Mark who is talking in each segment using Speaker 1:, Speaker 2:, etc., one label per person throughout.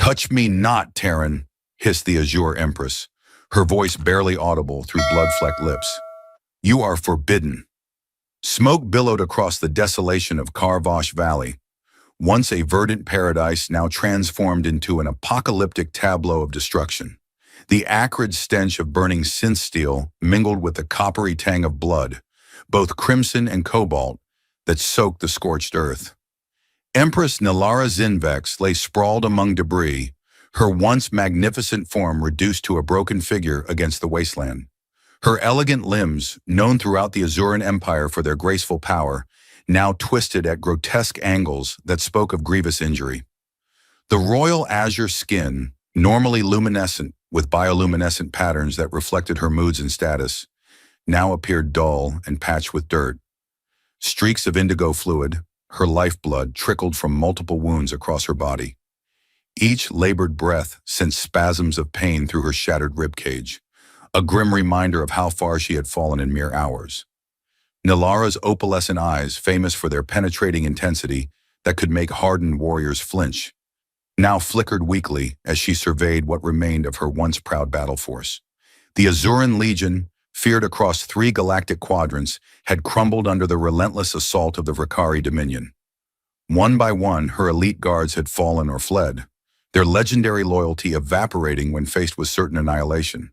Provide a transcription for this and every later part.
Speaker 1: "Touch me not, Terran," hissed the Azure Empress, her voice barely audible through blood-flecked lips. "You are forbidden." Smoke billowed across the desolation of Karvosh Valley, once a verdant paradise now transformed into an apocalyptic tableau of destruction. The acrid stench of burning synth steel mingled with the coppery tang of blood, both crimson and cobalt, that soaked the scorched earth. Empress Nilara Zinvex lay sprawled among debris, her once magnificent form reduced to a broken figure against the wasteland. Her elegant limbs, known throughout the Azuran Empire for their graceful power, now twisted at grotesque angles that spoke of grievous injury. The royal azure skin, normally luminescent with bioluminescent patterns that reflected her moods and status, now appeared dull and patched with dirt. Streaks of indigo fluid, her lifeblood, trickled from multiple wounds across her body. Each labored breath sent spasms of pain through her shattered ribcage, a grim reminder of how far she had fallen in mere hours. Nilara's opalescent eyes, famous for their penetrating intensity that could make hardened warriors flinch, now flickered weakly as she surveyed what remained of her once proud battle force. The Azuran Legion, feared across 3 galactic quadrants, had crumbled under the relentless assault of the Rakari Dominion. One by one, her elite guards had fallen or fled, their legendary loyalty evaporating when faced with certain annihilation.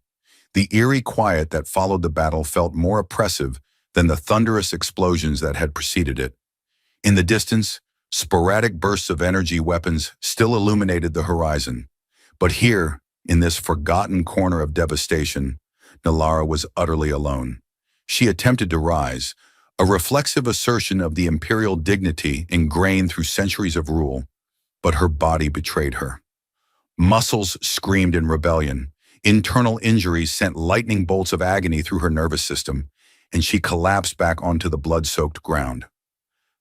Speaker 1: The eerie quiet that followed the battle felt more oppressive than the thunderous explosions that had preceded it. In the distance, sporadic bursts of energy weapons still illuminated the horizon. But here, in this forgotten corner of devastation, Nilara was utterly alone. She attempted to rise, a reflexive assertion of the imperial dignity ingrained through centuries of rule, but her body betrayed her. Muscles screamed in rebellion. Internal injuries sent lightning bolts of agony through her nervous system, and she collapsed back onto the blood-soaked ground.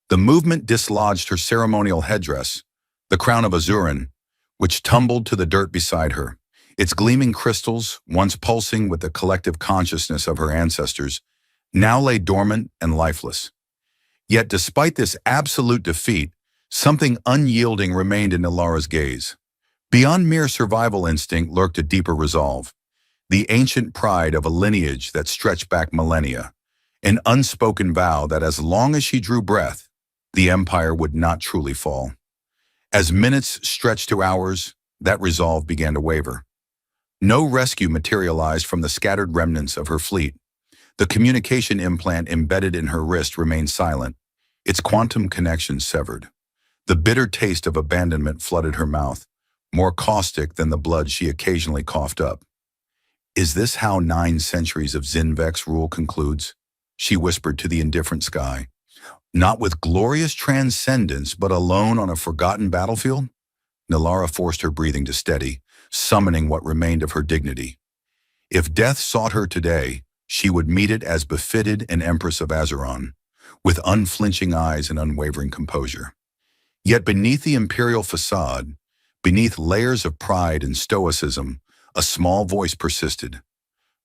Speaker 1: The movement dislodged her ceremonial headdress, the crown of Azuran, which tumbled to the dirt beside her. Its gleaming crystals, once pulsing with the collective consciousness of her ancestors, now lay dormant and lifeless. Yet despite this absolute defeat, something unyielding remained in Nilara's gaze. Beyond mere survival instinct lurked a deeper resolve, the ancient pride of a lineage that stretched back millennia, an unspoken vow that as long as she drew breath, the empire would not truly fall. As minutes stretched to hours, that resolve began to waver. No rescue materialized from the scattered remnants of her fleet. The communication implant embedded in her wrist remained silent, its quantum connection severed. The bitter taste of abandonment flooded her mouth, more caustic than the blood she occasionally coughed up. "Is this how 9 centuries of Zinvex rule concludes?" she whispered to the indifferent sky. "Not with glorious transcendence, but alone on a forgotten battlefield?" Nilara forced her breathing to steady, summoning what remained of her dignity. If death sought her today, she would meet it as befitted an Empress of Azeron, with unflinching eyes and unwavering composure. Yet beneath the imperial facade, beneath layers of pride and stoicism, a small voice persisted.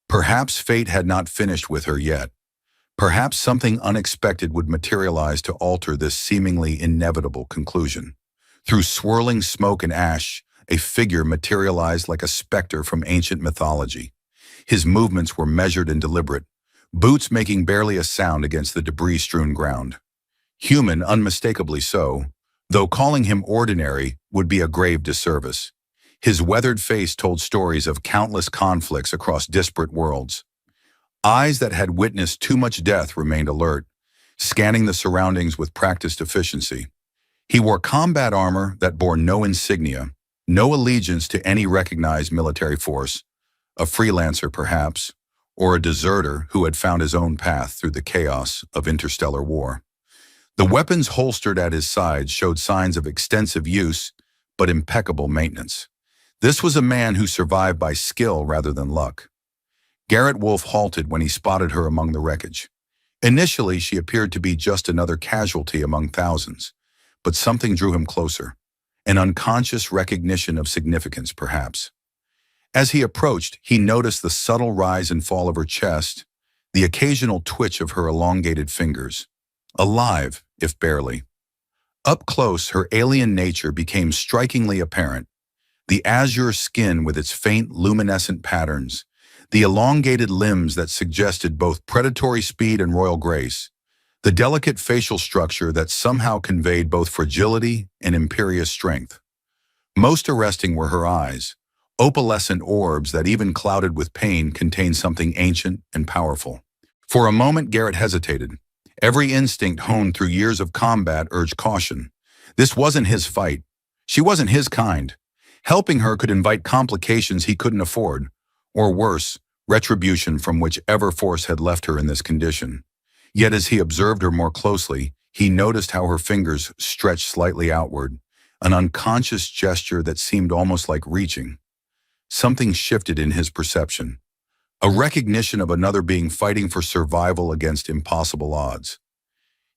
Speaker 1: Perhaps fate had not finished with her yet. Perhaps something unexpected would materialize to alter this seemingly inevitable conclusion. Through swirling smoke and ash, a figure materialized like a specter from ancient mythology. His movements were measured and deliberate, boots making barely a sound against the debris-strewn ground. Human, unmistakably so, though calling him ordinary would be a grave disservice. His weathered face told stories of countless conflicts across disparate worlds. Eyes that had witnessed too much death remained alert, scanning the surroundings with practiced efficiency. He wore combat armor that bore no insignia, no allegiance to any recognized military force, a freelancer perhaps, or a deserter who had found his own path through the chaos of interstellar war. The weapons holstered at his side showed signs of extensive use, but impeccable maintenance. This was a man who survived by skill rather than luck. Garrett Wolfe halted when he spotted her among the wreckage. Initially, she appeared to be just another casualty among thousands, but something drew him closer, an unconscious recognition of significance, perhaps. As he approached, he noticed the subtle rise and fall of her chest, the occasional twitch of her elongated fingers. Alive, if barely. Up close, her alien nature became strikingly apparent. The azure skin with its faint luminescent patterns, the elongated limbs that suggested both predatory speed and royal grace, the delicate facial structure that somehow conveyed both fragility and imperious strength. Most arresting were her eyes, opalescent orbs that even clouded with pain contained something ancient and powerful. For a moment Garrett hesitated. Every instinct honed through years of combat urged caution. This wasn't his fight. She wasn't his kind. Helping her could invite complications he couldn't afford, or worse, retribution from whichever force had left her in this condition. Yet as he observed her more closely, he noticed how her fingers stretched slightly outward, an unconscious gesture that seemed almost like reaching. Something shifted in his perception. A recognition of another being fighting for survival against impossible odds.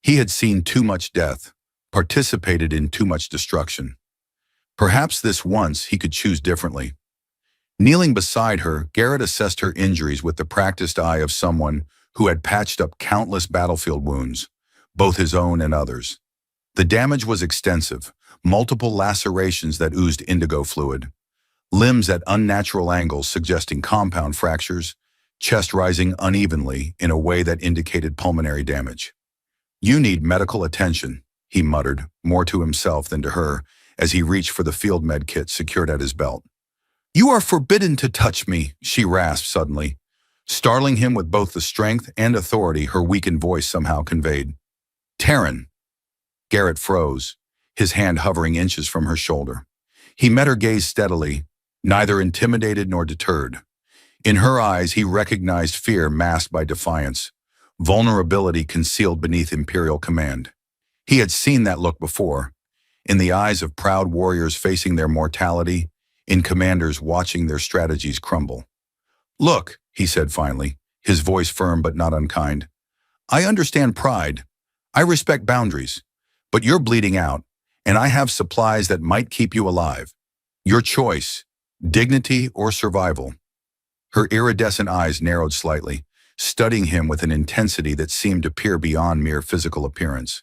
Speaker 1: He had seen too much death, participated in too much destruction. Perhaps this once he could choose differently. Kneeling beside her, Garrett assessed her injuries with the practiced eye of someone who had patched up countless battlefield wounds, both his own and others. The damage was extensive, multiple lacerations that oozed indigo fluid, limbs at unnatural angles suggesting compound fractures, chest rising unevenly in a way that indicated pulmonary damage. "You need medical attention," he muttered, more to himself than to her, as he reached for the field med kit secured at his belt. "You are forbidden to touch me," she rasped suddenly, startling him with both the strength and authority her weakened voice somehow conveyed. "Taryn." Garrett froze, his hand hovering inches from her shoulder. He met her gaze steadily, neither intimidated nor deterred. In her eyes he recognized fear masked by defiance, vulnerability concealed beneath imperial command. He had seen that look before, in the eyes of proud warriors facing their mortality, in commanders watching their strategies crumble. "Look," he said finally, his voice firm but not unkind. "I understand pride. I respect boundaries. But you're bleeding out, and I have supplies that might keep you alive. Your choice, dignity or survival." Her iridescent eyes narrowed slightly, studying him with an intensity that seemed to peer beyond mere physical appearance.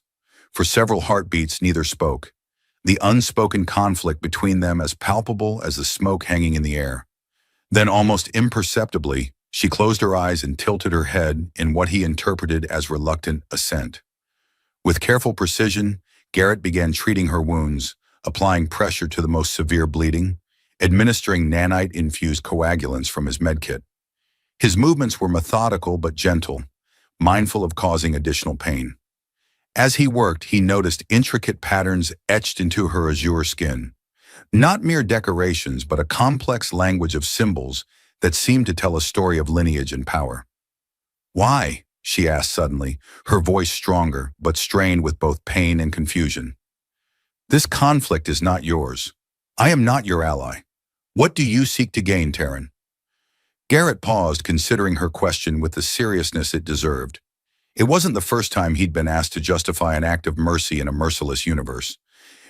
Speaker 1: For several heartbeats neither spoke, the unspoken conflict between them as palpable as the smoke hanging in the air. Then almost imperceptibly, she closed her eyes and tilted her head in what he interpreted as reluctant assent. With careful precision, Garrett began treating her wounds, applying pressure to the most severe bleeding, administering nanite-infused coagulants from his medkit. His movements were methodical but gentle, mindful of causing additional pain. As he worked, he noticed intricate patterns etched into her azure skin. Not mere decorations, but a complex language of symbols that seemed to tell a story of lineage and power. "Why?" she asked suddenly, her voice stronger, but strained with both pain and confusion. "This conflict is not yours. I am not your ally. What do you seek to gain, Taryn?" Garrett paused, considering her question with the seriousness it deserved. It wasn't the first time he'd been asked to justify an act of mercy in a merciless universe.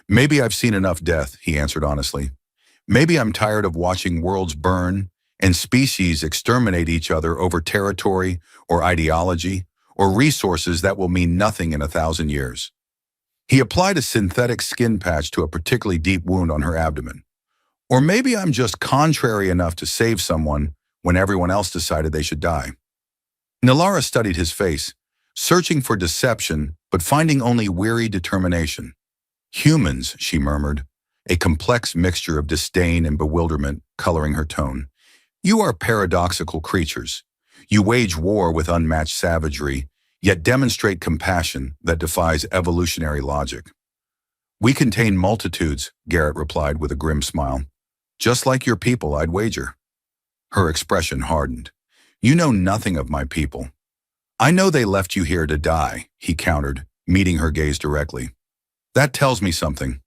Speaker 1: "Maybe I've seen enough death," he answered honestly. "Maybe I'm tired of watching worlds burn and species exterminate each other over territory or ideology or resources that will mean nothing in 1,000 years." He applied a synthetic skin patch to a particularly deep wound on her abdomen. "Or maybe I'm just contrary enough to save someone when everyone else decided they should die." Nilara studied his face, searching for deception but finding only weary determination. "Humans," she murmured, a complex mixture of disdain and bewilderment coloring her tone. "You are paradoxical creatures. You wage war with unmatched savagery, yet demonstrate compassion that defies evolutionary logic." "We contain multitudes," Garrett replied with a grim smile. "Just like your people, I'd wager." Her expression hardened. "You know nothing of my people." "I know they left you here to die," he countered, meeting her gaze directly. "That tells me something."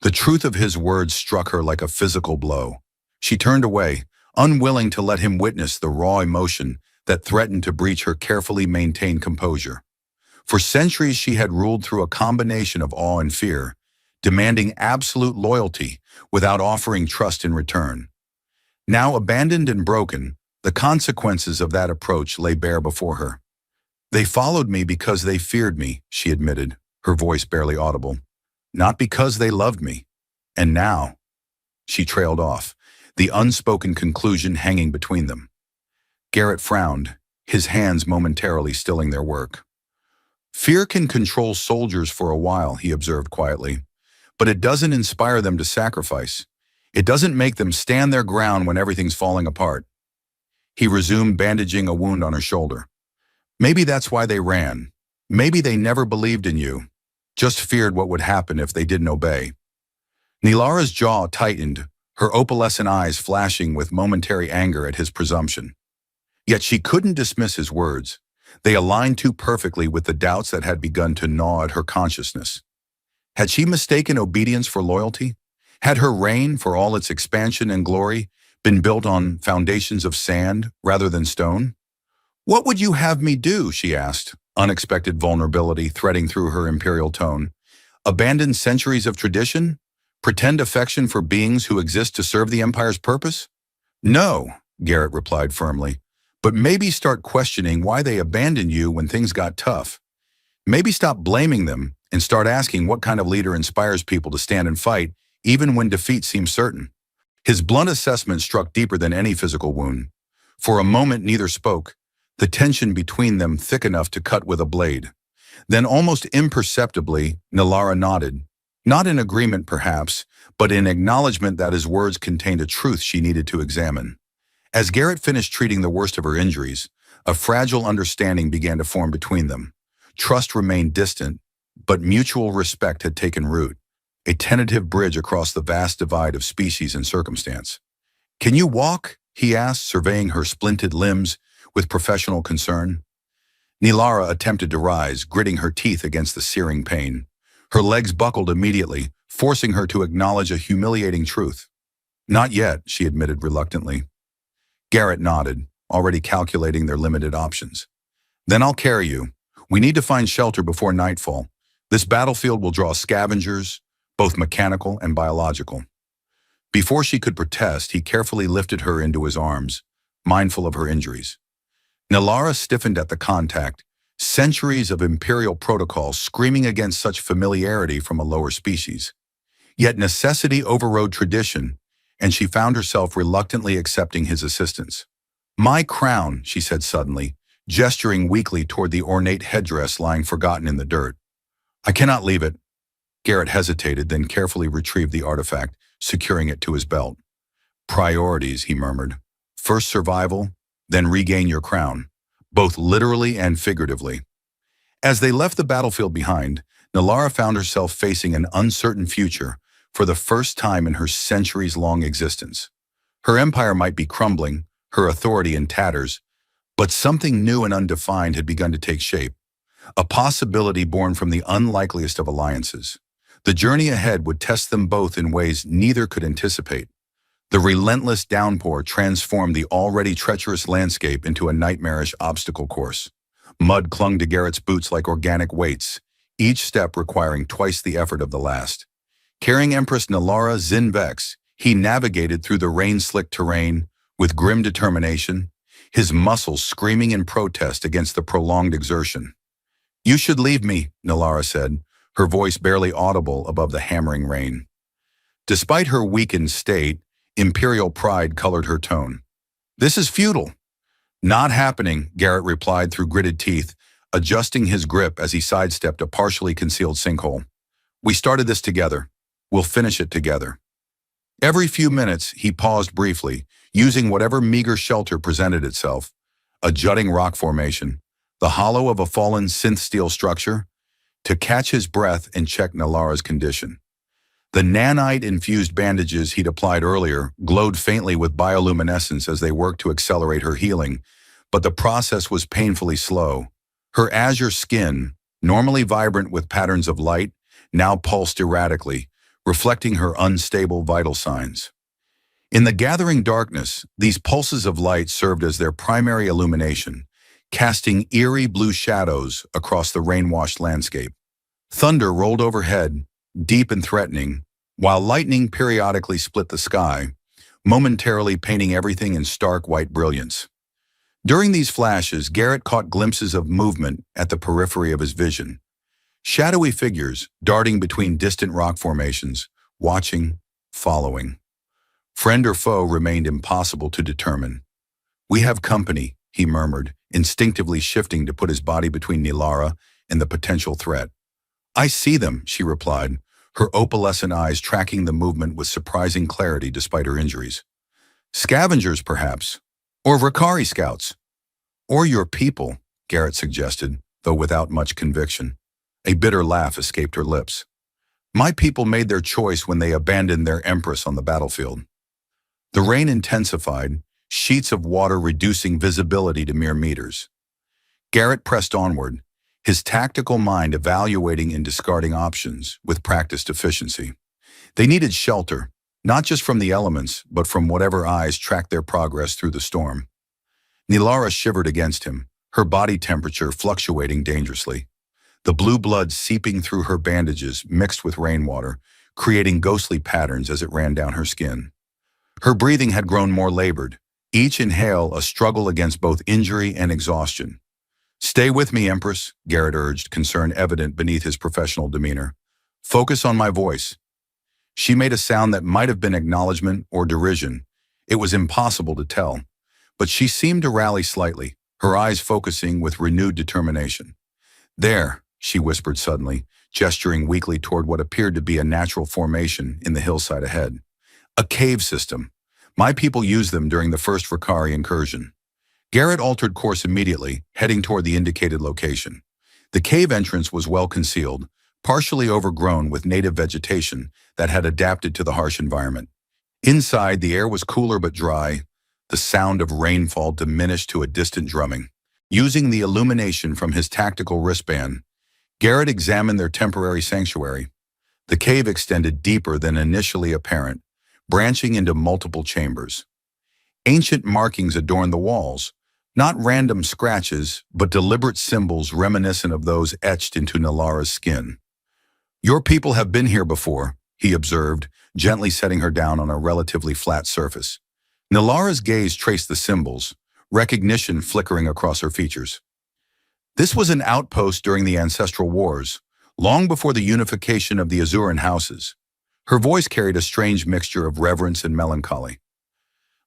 Speaker 1: The truth of his words struck her like a physical blow. She turned away, unwilling to let him witness the raw emotion that threatened to breach her carefully maintained composure. For centuries she had ruled through a combination of awe and fear, demanding absolute loyalty without offering trust in return. Now abandoned and broken, the consequences of that approach lay bare before her. "They followed me because they feared me," she admitted, her voice barely audible. "Not because they loved me. And now..." She trailed off, the unspoken conclusion hanging between them. Garrett frowned, his hands momentarily stilling their work. Fear can control soldiers for a while, he observed quietly, but it doesn't inspire them to sacrifice. It doesn't make them stand their ground when everything's falling apart. He resumed bandaging a wound on her shoulder. Maybe that's why they ran. Maybe they never believed in you, just feared what would happen if they didn't obey. Nilara's jaw tightened, her opalescent eyes flashing with momentary anger at his presumption. Yet she couldn't dismiss his words. They aligned too perfectly with the doubts that had begun to gnaw at her consciousness. Had she mistaken obedience for loyalty? Had her reign, for all its expansion and glory, been built on foundations of sand rather than stone? "What would you have me do?" she asked, unexpected vulnerability threading through her imperial tone. "Abandon centuries of tradition? Pretend affection for beings who exist to serve the Empire's purpose?" "No," Garrett replied firmly, "but maybe start questioning why they abandoned you when things got tough. Maybe stop blaming them and start asking what kind of leader inspires people to stand and fight even when defeat seems certain." His blunt assessment struck deeper than any physical wound. For a moment neither spoke, the tension between them thick enough to cut with a blade. Then almost imperceptibly, Nilara nodded, not in agreement perhaps, but in acknowledgement that his words contained a truth she needed to examine. As Garrett finished treating the worst of her injuries, a fragile understanding began to form between them. Trust remained distant, but mutual respect had taken root, a tentative bridge across the vast divide of species and circumstance. "Can you walk?" he asked, surveying her splinted limbs with professional concern. Nilara attempted to rise, gritting her teeth against the searing pain. Her legs buckled immediately, forcing her to acknowledge a humiliating truth. "Not yet," she admitted reluctantly. Garrett nodded, already calculating their limited options. "Then I'll carry you. We need to find shelter before nightfall. This battlefield will draw scavengers, both mechanical and biological." Before she could protest, he carefully lifted her into his arms, mindful of her injuries. Nilara stiffened at the contact, centuries of imperial protocol screaming against such familiarity from a lower species. Yet necessity overrode tradition, and she found herself reluctantly accepting his assistance. "My crown," she said suddenly, gesturing weakly toward the ornate headdress lying forgotten in the dirt. "I cannot leave it." Garrett hesitated, then carefully retrieved the artifact, securing it to his belt. "Priorities," he murmured. "First survival, then regain your crown, both literally and figuratively." As they left the battlefield behind, Nilara found herself facing an uncertain future for the first time in her centuries-long existence. Her empire might be crumbling, her authority in tatters, but something new and undefined had begun to take shape, a possibility born from the unlikeliest of alliances. The journey ahead would test them both in ways neither could anticipate. The relentless downpour transformed the already treacherous landscape into a nightmarish obstacle course. Mud clung to Garrett's boots like organic weights, each step requiring twice the effort of the last. Carrying Empress Nilara Zinvex, he navigated through the rain-slicked terrain with grim determination, his muscles screaming in protest against the prolonged exertion. "You should leave me," Nilara said, her voice barely audible above the hammering rain. Despite her weakened state, imperial pride colored her tone. "This is futile." "Not happening," Garrett replied through gritted teeth, adjusting his grip as he sidestepped a partially concealed sinkhole. "We started this together. We'll finish it together." Every few minutes, he paused briefly, using whatever meager shelter presented itself, a jutting rock formation, the hollow of a fallen synth steel structure, to catch his breath and check Nilara's condition. The nanite-infused bandages he'd applied earlier glowed faintly with bioluminescence as they worked to accelerate her healing, but the process was painfully slow. Her azure skin, normally vibrant with patterns of light, now pulsed erratically, reflecting her unstable vital signs. In the gathering darkness, these pulses of light served as their primary illumination, casting eerie blue shadows across the rain-washed landscape. Thunder rolled overhead, deep and threatening, while lightning periodically split the sky, momentarily painting everything in stark white brilliance. During these flashes, Garrett caught glimpses of movement at the periphery of his vision. Shadowy figures darting between distant rock formations, watching, following. Friend or foe remained impossible to determine. "We have company," he murmured, instinctively shifting to put his body between Nilara and the potential threat. "I see them," she replied, her opalescent eyes tracking the movement with surprising clarity despite her injuries. "Scavengers, perhaps. Or Rakari scouts. Or your people," Garrett suggested, though without much conviction. A bitter laugh escaped her lips. "My people made their choice when they abandoned their empress on the battlefield." The rain intensified, sheets of water reducing visibility to mere meters. Garrett pressed onward, his tactical mind evaluating and discarding options with practiced efficiency. They needed shelter, not just from the elements, but from whatever eyes tracked their progress through the storm. Nilara shivered against him, her body temperature fluctuating dangerously. The blue blood seeping through her bandages mixed with rainwater, creating ghostly patterns as it ran down her skin. Her breathing had grown more labored, each inhale a struggle against both injury and exhaustion. "Stay with me, Empress," Garrett urged, concern evident beneath his professional demeanor. "Focus on my voice." She made a sound that might have been acknowledgement or derision. It was impossible to tell, but she seemed to rally slightly, her eyes focusing with renewed determination. "There," she whispered suddenly, gesturing weakly toward what appeared to be a natural formation in the hillside ahead. "A cave system. My people used them during the first Rakari incursion." Garrett altered course immediately, heading toward the indicated location. The cave entrance was well concealed, partially overgrown with native vegetation that had adapted to the harsh environment. Inside, the air was cooler but dry, the sound of rainfall diminished to a distant drumming. Using the illumination from his tactical wristband, Garrett examined their temporary sanctuary. The cave extended deeper than initially apparent, branching into multiple chambers. Ancient markings adorned the walls, not random scratches, but deliberate symbols reminiscent of those etched into Nilara's skin. "Your people have been here before," he observed, gently setting her down on a relatively flat surface. Nilara's gaze traced the symbols, recognition flickering across her features. "This was an outpost during the ancestral wars, long before the unification of the Azuran houses." Her voice carried a strange mixture of reverence and melancholy.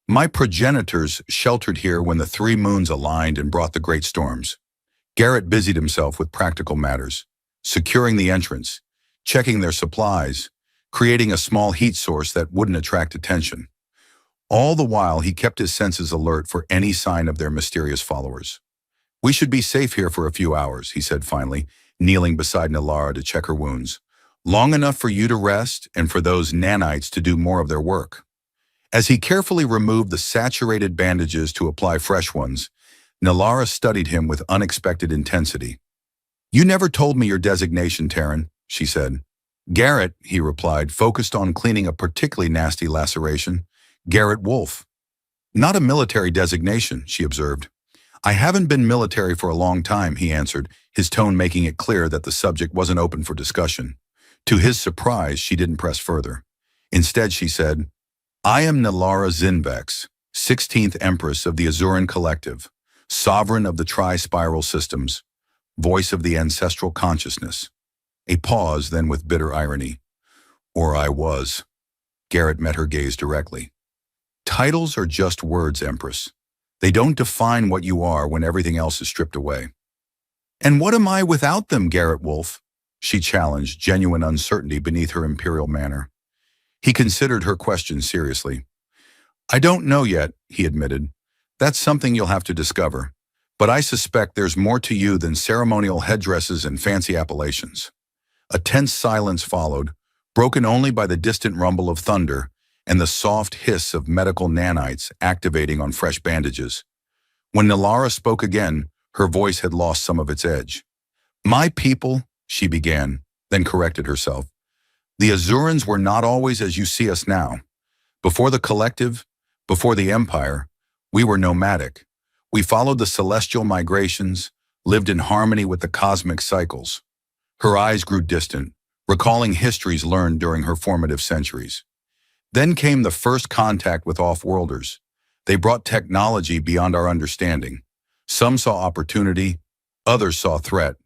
Speaker 1: "My progenitors sheltered here when the three moons aligned and brought the great storms." Garrett busied himself with practical matters, securing the entrance, checking their supplies, creating a small heat source that wouldn't attract attention. All the while, he kept his senses alert for any sign of their mysterious followers. "We should be safe here for a few hours," he said finally, kneeling beside Nilara to check her wounds. "Long enough for you to rest and for those nanites to do more of their work." As he carefully removed the saturated bandages to apply fresh ones, Nilara studied him with unexpected intensity. "You never told me your designation, Terran," she said. "Garrett," he replied, focused on cleaning a particularly nasty laceration. "Garrett Wolf." "Not a military designation," she observed. "I haven't been military for a long time," he answered, his tone making it clear that the subject wasn't open for discussion. To his surprise, she didn't press further. Instead, she said, "I am Nilara Zinvex, 16th Empress of the Azuran Collective, sovereign of the Tri-Spiral Systems, voice of the ancestral consciousness." A pause, then with bitter irony. "Or I was." Garrett met her gaze directly. "Titles are just words, Empress. They don't define what you are when everything else is stripped away." "And what am I without them, Garrett Wolf?" she challenged, genuine uncertainty beneath her imperial manner. He considered her question seriously. "I don't know yet," he admitted. "That's something you'll have to discover. But I suspect there's more to you than ceremonial headdresses and fancy appellations." A tense silence followed, broken only by the distant rumble of thunder and the soft hiss of medical nanites activating on fresh bandages. When Nilara spoke again, her voice had lost some of its edge. "My people," she began, then corrected herself. "The Azurans were not always as you see us now. Before the collective, before the empire, we were nomadic. We followed the celestial migrations, lived in harmony with the cosmic cycles." Her eyes grew distant, recalling histories learned during her formative centuries. Then came the first contact with off-worlders. They brought technology beyond our understanding. Some saw opportunity, others saw threat.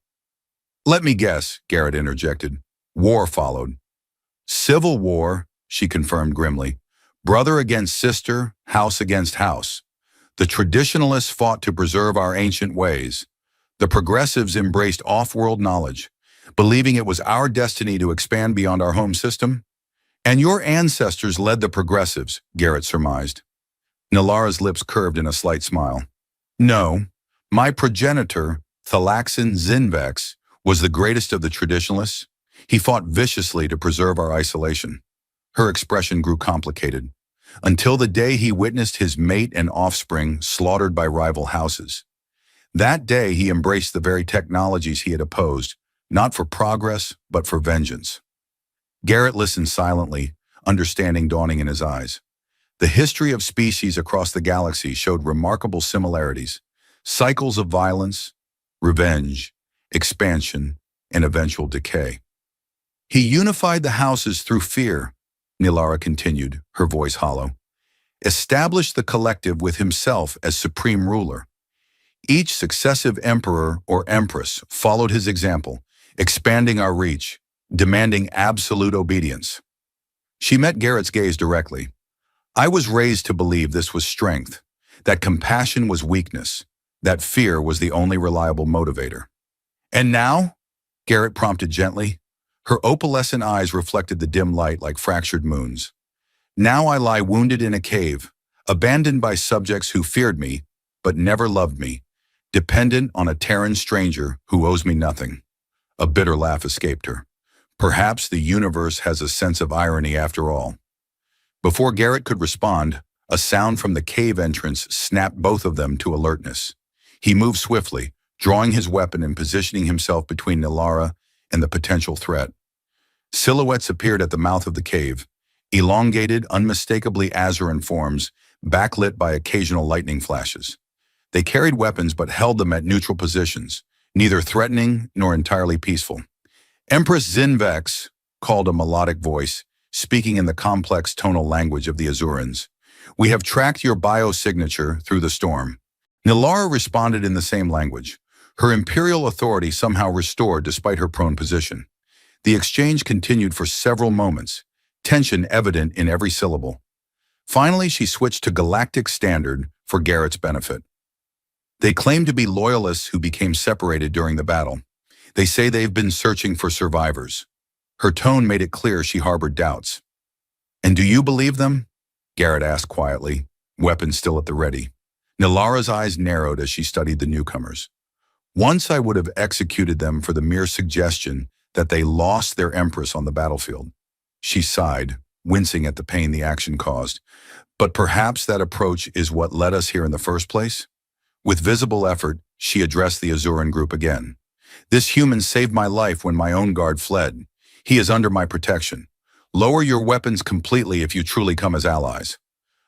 Speaker 1: "Let me guess," Garrett interjected. "War followed." "Civil war," she confirmed grimly. Brother against sister, house against house. The traditionalists fought to preserve our ancient ways. The progressives embraced off-world knowledge, believing it was our destiny to expand beyond our home system. And your ancestors led the progressives, Garrett surmised. Nilara's lips curved in a slight smile. No, my progenitor, Thalaxin Zinvex, was the greatest of the traditionalists. He fought viciously to preserve our isolation. Her expression grew complicated, until the day he witnessed his mate and offspring slaughtered by rival houses. That day he embraced the very technologies he had opposed, not for progress, but for vengeance. Garrett listened silently, understanding dawning in his eyes. The history of species across the galaxy showed remarkable similarities, cycles of violence, revenge, expansion, and eventual decay. He unified the houses through fear, Nilara continued, her voice hollow. Established the collective with himself as supreme ruler. Each successive emperor or empress followed his example, expanding our reach, demanding absolute obedience. She met Garrett's gaze directly. I was raised to believe this was strength, that compassion was weakness, that fear was the only reliable motivator. And now? Garrett prompted gently. Her opalescent eyes reflected the dim light like fractured moons. Now I lie wounded in a cave, abandoned by subjects who feared me, but never loved me, dependent on a Terran stranger who owes me nothing. A bitter laugh escaped her. Perhaps the universe has a sense of irony after all. Before Garrett could respond, a sound from the cave entrance snapped both of them to alertness. He moved swiftly, drawing his weapon and positioning himself between Nilara and the potential threat. Silhouettes appeared at the mouth of the cave, elongated, unmistakably Azuran forms, backlit by occasional lightning flashes. They carried weapons but held them at neutral positions, neither threatening nor entirely peaceful. Empress Zinvex, called a melodic voice, speaking in the complex tonal language of the Azurans. We have tracked your biosignature through the storm. Nilara responded in the same language, her imperial authority somehow restored despite her prone position. The exchange continued for several moments, tension evident in every syllable. Finally, she switched to Galactic Standard for Garrett's benefit. They claim to be loyalists who became separated during the battle. They say they've been searching for survivors. Her tone made it clear she harbored doubts. And do you believe them? Garrett asked quietly, weapon still at the ready. Nilara's eyes narrowed as she studied the newcomers. Once I would have executed them for the mere suggestion that they lost their empress on the battlefield. She sighed, wincing at the pain the action caused. But perhaps that approach is what led us here in the first place? With visible effort, she addressed the Azuran group again. This human saved my life when my own guard fled. He is under my protection. Lower your weapons completely if you truly come as allies.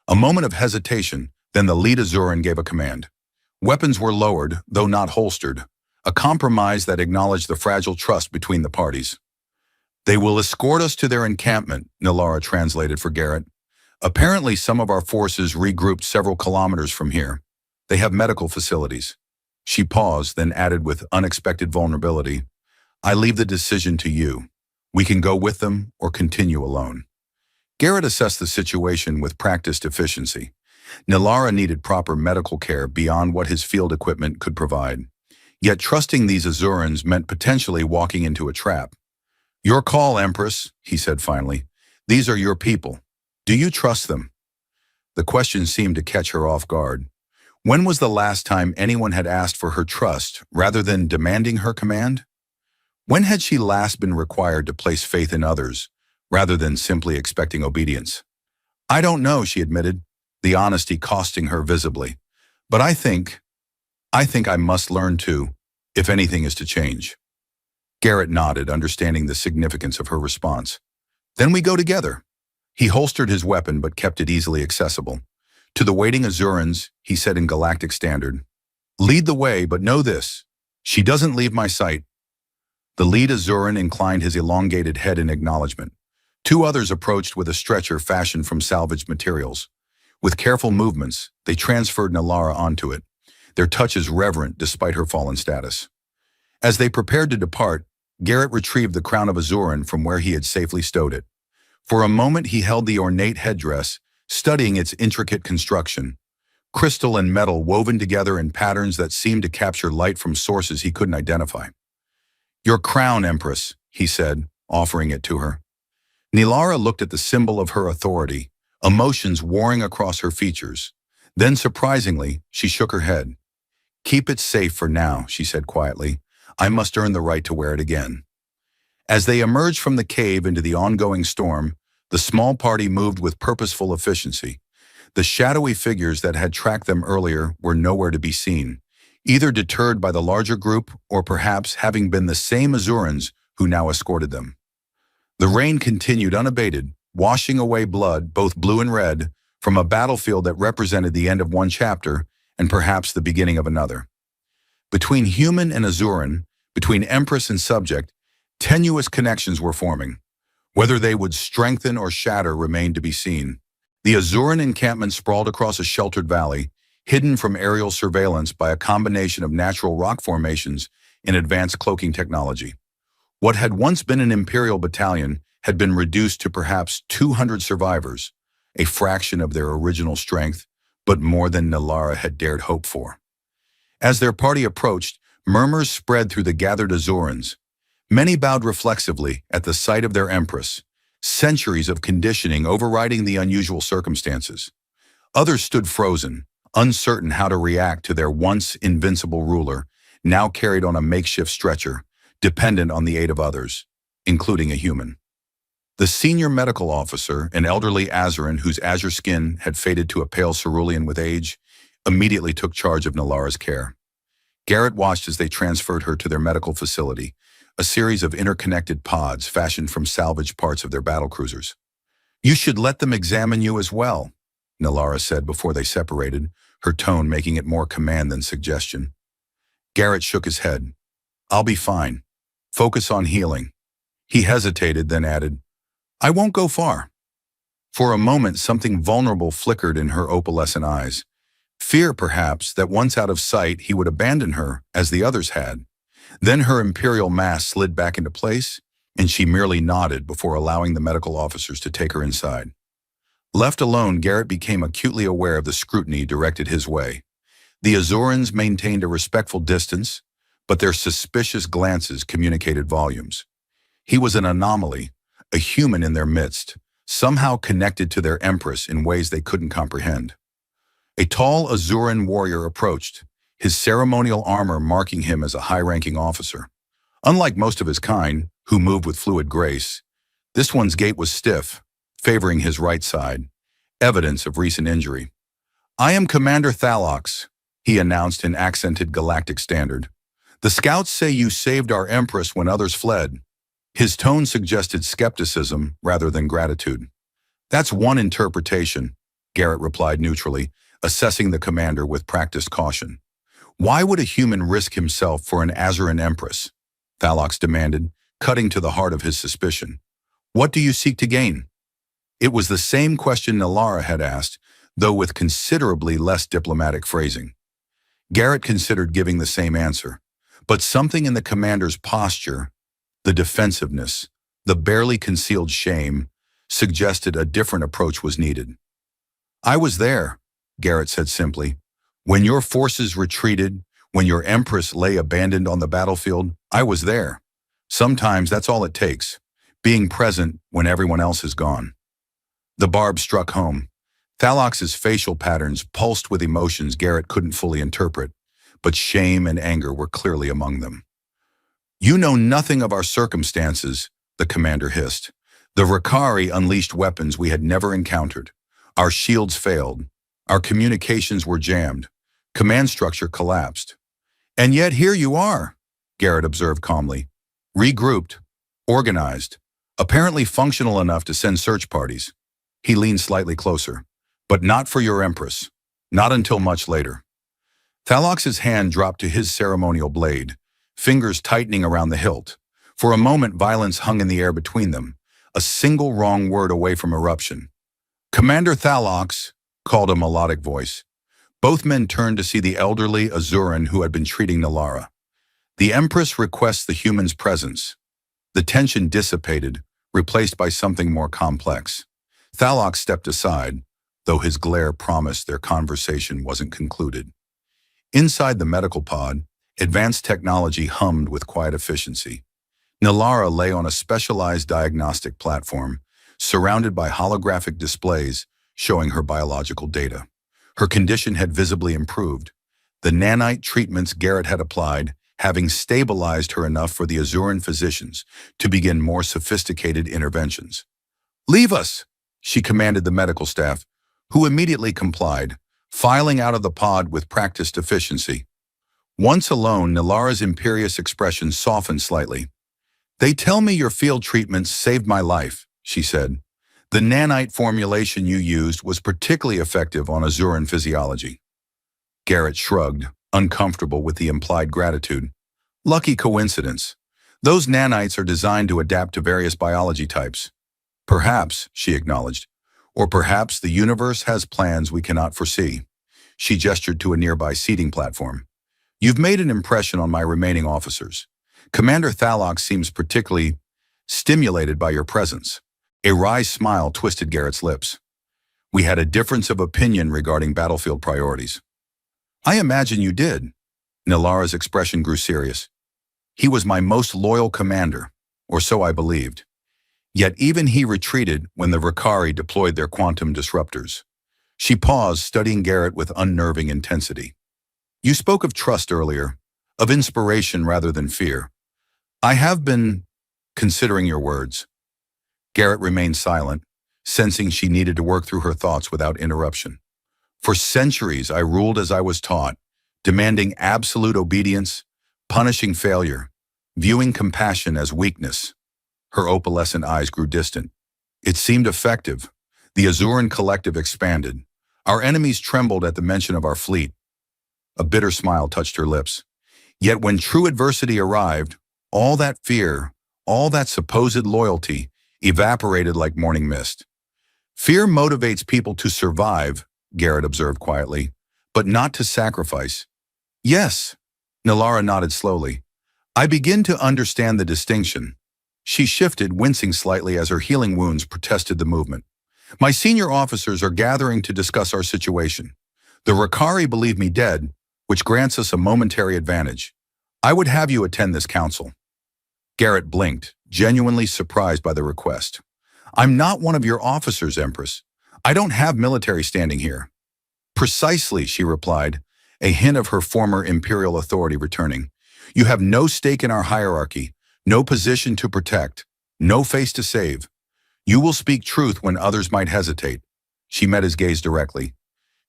Speaker 1: A moment of hesitation, then the lead Azuran gave a command. Weapons were lowered, though not holstered, a compromise that acknowledged the fragile trust between the parties. They will escort us to their encampment, Nilara translated for Garrett. Apparently some of our forces regrouped several kilometers from here. They have medical facilities. She paused, then added with unexpected vulnerability, I leave the decision to you. We can go with them or continue alone. Garrett assessed the situation with practiced efficiency. Nilara needed proper medical care beyond what his field equipment could provide. Yet trusting these Azurans meant potentially walking into a trap. Your call, Empress, he said finally. These are your people. Do you trust them? The question seemed to catch her off guard. When was the last time anyone had asked for her trust rather than demanding her command? When had she last been required to place faith in others rather than simply expecting obedience? I don't know, she admitted, the honesty costing her visibly. But I think I must learn to, if anything is to change. Garrett nodded, understanding the significance of her response. Then we go together. He holstered his weapon but kept it easily accessible. To the waiting Azurans, he said in Galactic Standard, lead the way, but know this. She doesn't leave my sight. The lead Azuran inclined his elongated head in acknowledgement. Two others approached with a stretcher fashioned from salvaged materials. With careful movements, they transferred Nilara onto it, their touches reverent despite her fallen status. As they prepared to depart, Garrett retrieved the crown of Azuran from where he had safely stowed it. For a moment he held the ornate headdress, studying its intricate construction. Crystal and metal woven together in patterns that seemed to capture light from sources he couldn't identify. "Your crown, Empress," he said, offering it to her. Nilara looked at the symbol of her authority, emotions warring across her features. Then, surprisingly, she shook her head. "Keep it safe for now," she said quietly. "I must earn the right to wear it again." As they emerged from the cave into the ongoing storm, the small party moved with purposeful efficiency. The shadowy figures that had tracked them earlier were nowhere to be seen, either deterred by the larger group or perhaps having been the same Azurans who now escorted them. The rain continued unabated, washing away blood, both blue and red, from a battlefield that represented the end of one chapter and perhaps the beginning of another. Between human and Azuran, between Empress and subject, tenuous connections were forming. Whether they would strengthen or shatter remained to be seen. The Azuran encampment sprawled across a sheltered valley, hidden from aerial surveillance by a combination of natural rock formations and advanced cloaking technology. What had once been an Imperial battalion had been reduced to perhaps 200 survivors, a fraction of their original strength, but more than Nilara had dared hope for. As their party approached, murmurs spread through the gathered Azurans. Many bowed reflexively at the sight of their Empress, centuries of conditioning overriding the unusual circumstances. Others stood frozen, uncertain how to react to their once invincible ruler, now carried on a makeshift stretcher, dependent on the aid of others, including a human. The senior medical officer, an elderly Azuran whose azure skin had faded to a pale cerulean with age, immediately took charge of Nilara's care. Garrett watched as they transferred her to their medical facility, a series of interconnected pods fashioned from salvaged parts of their battlecruisers. "You should let them examine you as well," Nilara said before they separated, her tone making it more command than suggestion. Garrett shook his head. "I'll be fine. Focus on healing." He hesitated, then added, "I won't go far." For a moment, something vulnerable flickered in her opalescent eyes. Fear, perhaps, that once out of sight, he would abandon her, as the others had. Then her imperial mask slid back into place, and she merely nodded before allowing the medical officers to take her inside. Left alone, Garrett became acutely aware of the scrutiny directed his way. The Azurans maintained a respectful distance, but their suspicious glances communicated volumes. He was an anomaly, a human in their midst, somehow connected to their Empress in ways they couldn't comprehend. A tall Azuran warrior approached, his ceremonial armor marking him as a high-ranking officer. Unlike most of his kind, who moved with fluid grace, this one's gait was stiff, favoring his right side, evidence of recent injury. "I am Commander Thalox," he announced in accented galactic standard. "The scouts say you saved our Empress when others fled." His tone suggested skepticism rather than gratitude. "That's one interpretation," Garrett replied neutrally, assessing the commander with practiced caution. "Why would a human risk himself for an Azuran Empress?" Thalox demanded, cutting to the heart of his suspicion. "What do you seek to gain?" It was the same question Nilara had asked, though with considerably less diplomatic phrasing. Garrett considered giving the same answer, but something in the commander's posture, the defensiveness, the barely concealed shame, suggested a different approach was needed. "I was there," Garrett said simply. "When your forces retreated, when your Empress lay abandoned on the battlefield, I was there. Sometimes that's all it takes, being present when everyone else is gone." The barb struck home. Thalox's facial patterns pulsed with emotions Garrett couldn't fully interpret, but shame and anger were clearly among them. "You know nothing of our circumstances," the commander hissed. "The Rakari unleashed weapons we had never encountered. Our shields failed. Our communications were jammed. Command structure collapsed. And yet here you are," Garrett observed calmly. "Regrouped, organized, apparently functional enough to send search parties." He leaned slightly closer. "But not for your Empress. Not until much later." Thalox's hand dropped to his ceremonial blade, fingers tightening around the hilt. For a moment, violence hung in the air between them, a single wrong word away from eruption. "Commander Thalox," called a melodic voice. Both men turned to see the elderly Azuran who had been treating Nilara. "The Empress requests the human's presence." The tension dissipated, replaced by something more complex. Thalox stepped aside, though his glare promised their conversation wasn't concluded. Inside the medical pod, advanced technology hummed with quiet efficiency. Nilara lay on a specialized diagnostic platform, surrounded by holographic displays showing her biological data. Her condition had visibly improved, the nanite treatments Garrett had applied having stabilized her enough for the Azuran physicians to begin more sophisticated interventions. "Leave us," she commanded the medical staff, who immediately complied, filing out of the pod with practiced efficiency. Once alone, Nilara's imperious expression softened slightly. "They tell me your field treatments saved my life," she said. "The nanite formulation you used was particularly effective on Azuran physiology." Garrett shrugged, uncomfortable with the implied gratitude. "Lucky coincidence. Those nanites are designed to adapt to various biology types." "Perhaps," she acknowledged, "or perhaps the universe has plans we cannot foresee." She gestured to a nearby seating platform. "You've made an impression on my remaining officers. Commander Thalox seems particularly stimulated by your presence." A wry smile twisted Garrett's lips. "We had a difference of opinion regarding battlefield priorities." "I imagine you did." Nilara's expression grew serious. "He was my most loyal commander, or so I believed. Yet even he retreated when the Ricari deployed their quantum disruptors." She paused, studying Garrett with unnerving intensity. "You spoke of trust earlier, of inspiration rather than fear. I have been considering your words." Garrett remained silent, sensing she needed to work through her thoughts without interruption. "For centuries I ruled as I was taught, demanding absolute obedience, punishing failure, viewing compassion as weakness." Her opalescent eyes grew distant. "It seemed effective. The Azuran collective expanded. Our enemies trembled at the mention of our fleet." A bitter smile touched her lips. "Yet when true adversity arrived, all that fear, all that supposed loyalty, evaporated like morning mist." "Fear motivates people to survive," Garrett observed quietly, "but not to sacrifice." "Yes," Nilara nodded slowly. "I begin to understand the distinction." She shifted, wincing slightly as her healing wounds protested the movement. "My senior officers are gathering to discuss our situation. The Ricari believe me dead, which grants us a momentary advantage. I would have you attend this council." Garrett blinked, genuinely surprised by the request. "I'm not one of your officers, Empress. I don't have military standing here." "Precisely," she replied, a hint of her former imperial authority returning. "You have no stake in our hierarchy, no position to protect, no face to save. You will speak truth when others might hesitate." She met his gaze directly.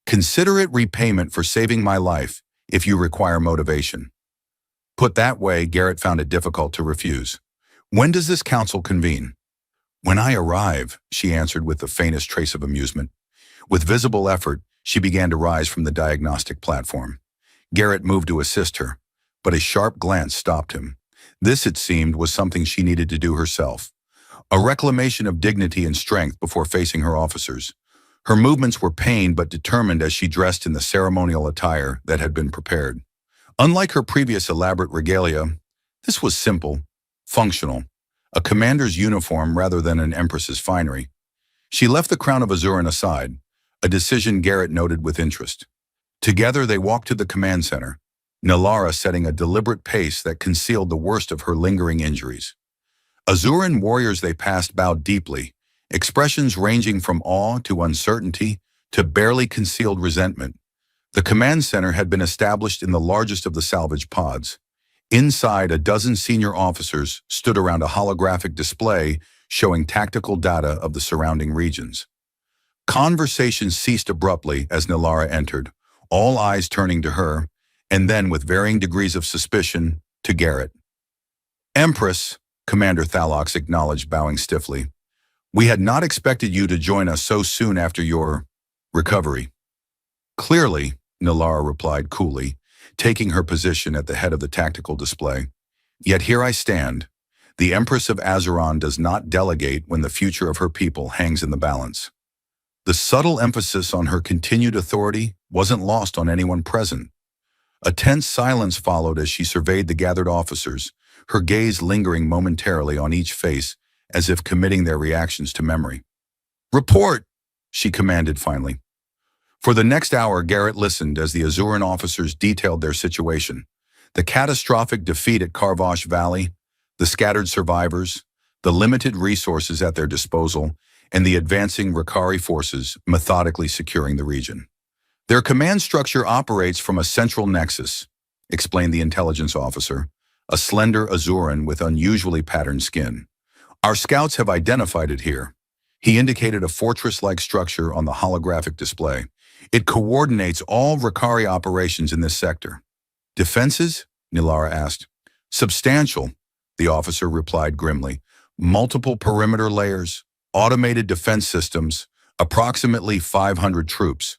Speaker 1: "Consider it repayment for saving my life if you require motivation." Put that way, Garrett found it difficult to refuse. "When does this council convene?" "When I arrive," she answered with the faintest trace of amusement. With visible effort, she began to rise from the diagnostic platform. Garrett moved to assist her, but a sharp glance stopped him. This, it seemed, was something she needed to do herself. A reclamation of dignity and strength before facing her officers. Her movements were pained but determined as she dressed in the ceremonial attire that had been prepared. Unlike her previous elaborate regalia, this was simple, functional, a commander's uniform rather than an empress's finery. She left the crown of Azuran aside, a decision Garrett noted with interest. Together they walked to the command center, Nilara setting a deliberate pace that concealed the worst of her lingering injuries. Azuran warriors they passed bowed deeply, expressions ranging from awe to uncertainty to barely concealed resentment. The command center had been established in the largest of the salvage pods. Inside, a dozen senior officers stood around a holographic display showing tactical data of the surrounding regions. Conversation ceased abruptly as Nilara entered, all eyes turning to her, and then with varying degrees of suspicion, to Garrett. "Empress," Commander Thalox acknowledged, bowing stiffly, "we had not expected you to join us so soon after your recovery." "Clearly," Nilara replied coolly, taking her position at the head of the tactical display. "Yet here I stand. The Empress of Azeron does not delegate when the future of her people hangs in the balance." The subtle emphasis on her continued authority wasn't lost on anyone present. A tense silence followed as she surveyed the gathered officers, her gaze lingering momentarily on each face as if committing their reactions to memory. "Report," she commanded finally. For the next hour, Garrett listened as the Azuran officers detailed their situation. The catastrophic defeat at Karvash Valley, the scattered survivors, the limited resources at their disposal, and the advancing Rakari forces methodically securing the region. Their command structure operates from a central nexus, explained the intelligence officer, a slender Azuran with unusually patterned skin. Our scouts have identified it here. He indicated a fortress-like structure on the holographic display. It coordinates all Rakari operations in this sector. Defenses? Nilara asked. Substantial, the officer replied grimly. Multiple perimeter layers, automated defense systems, approximately 500 troops.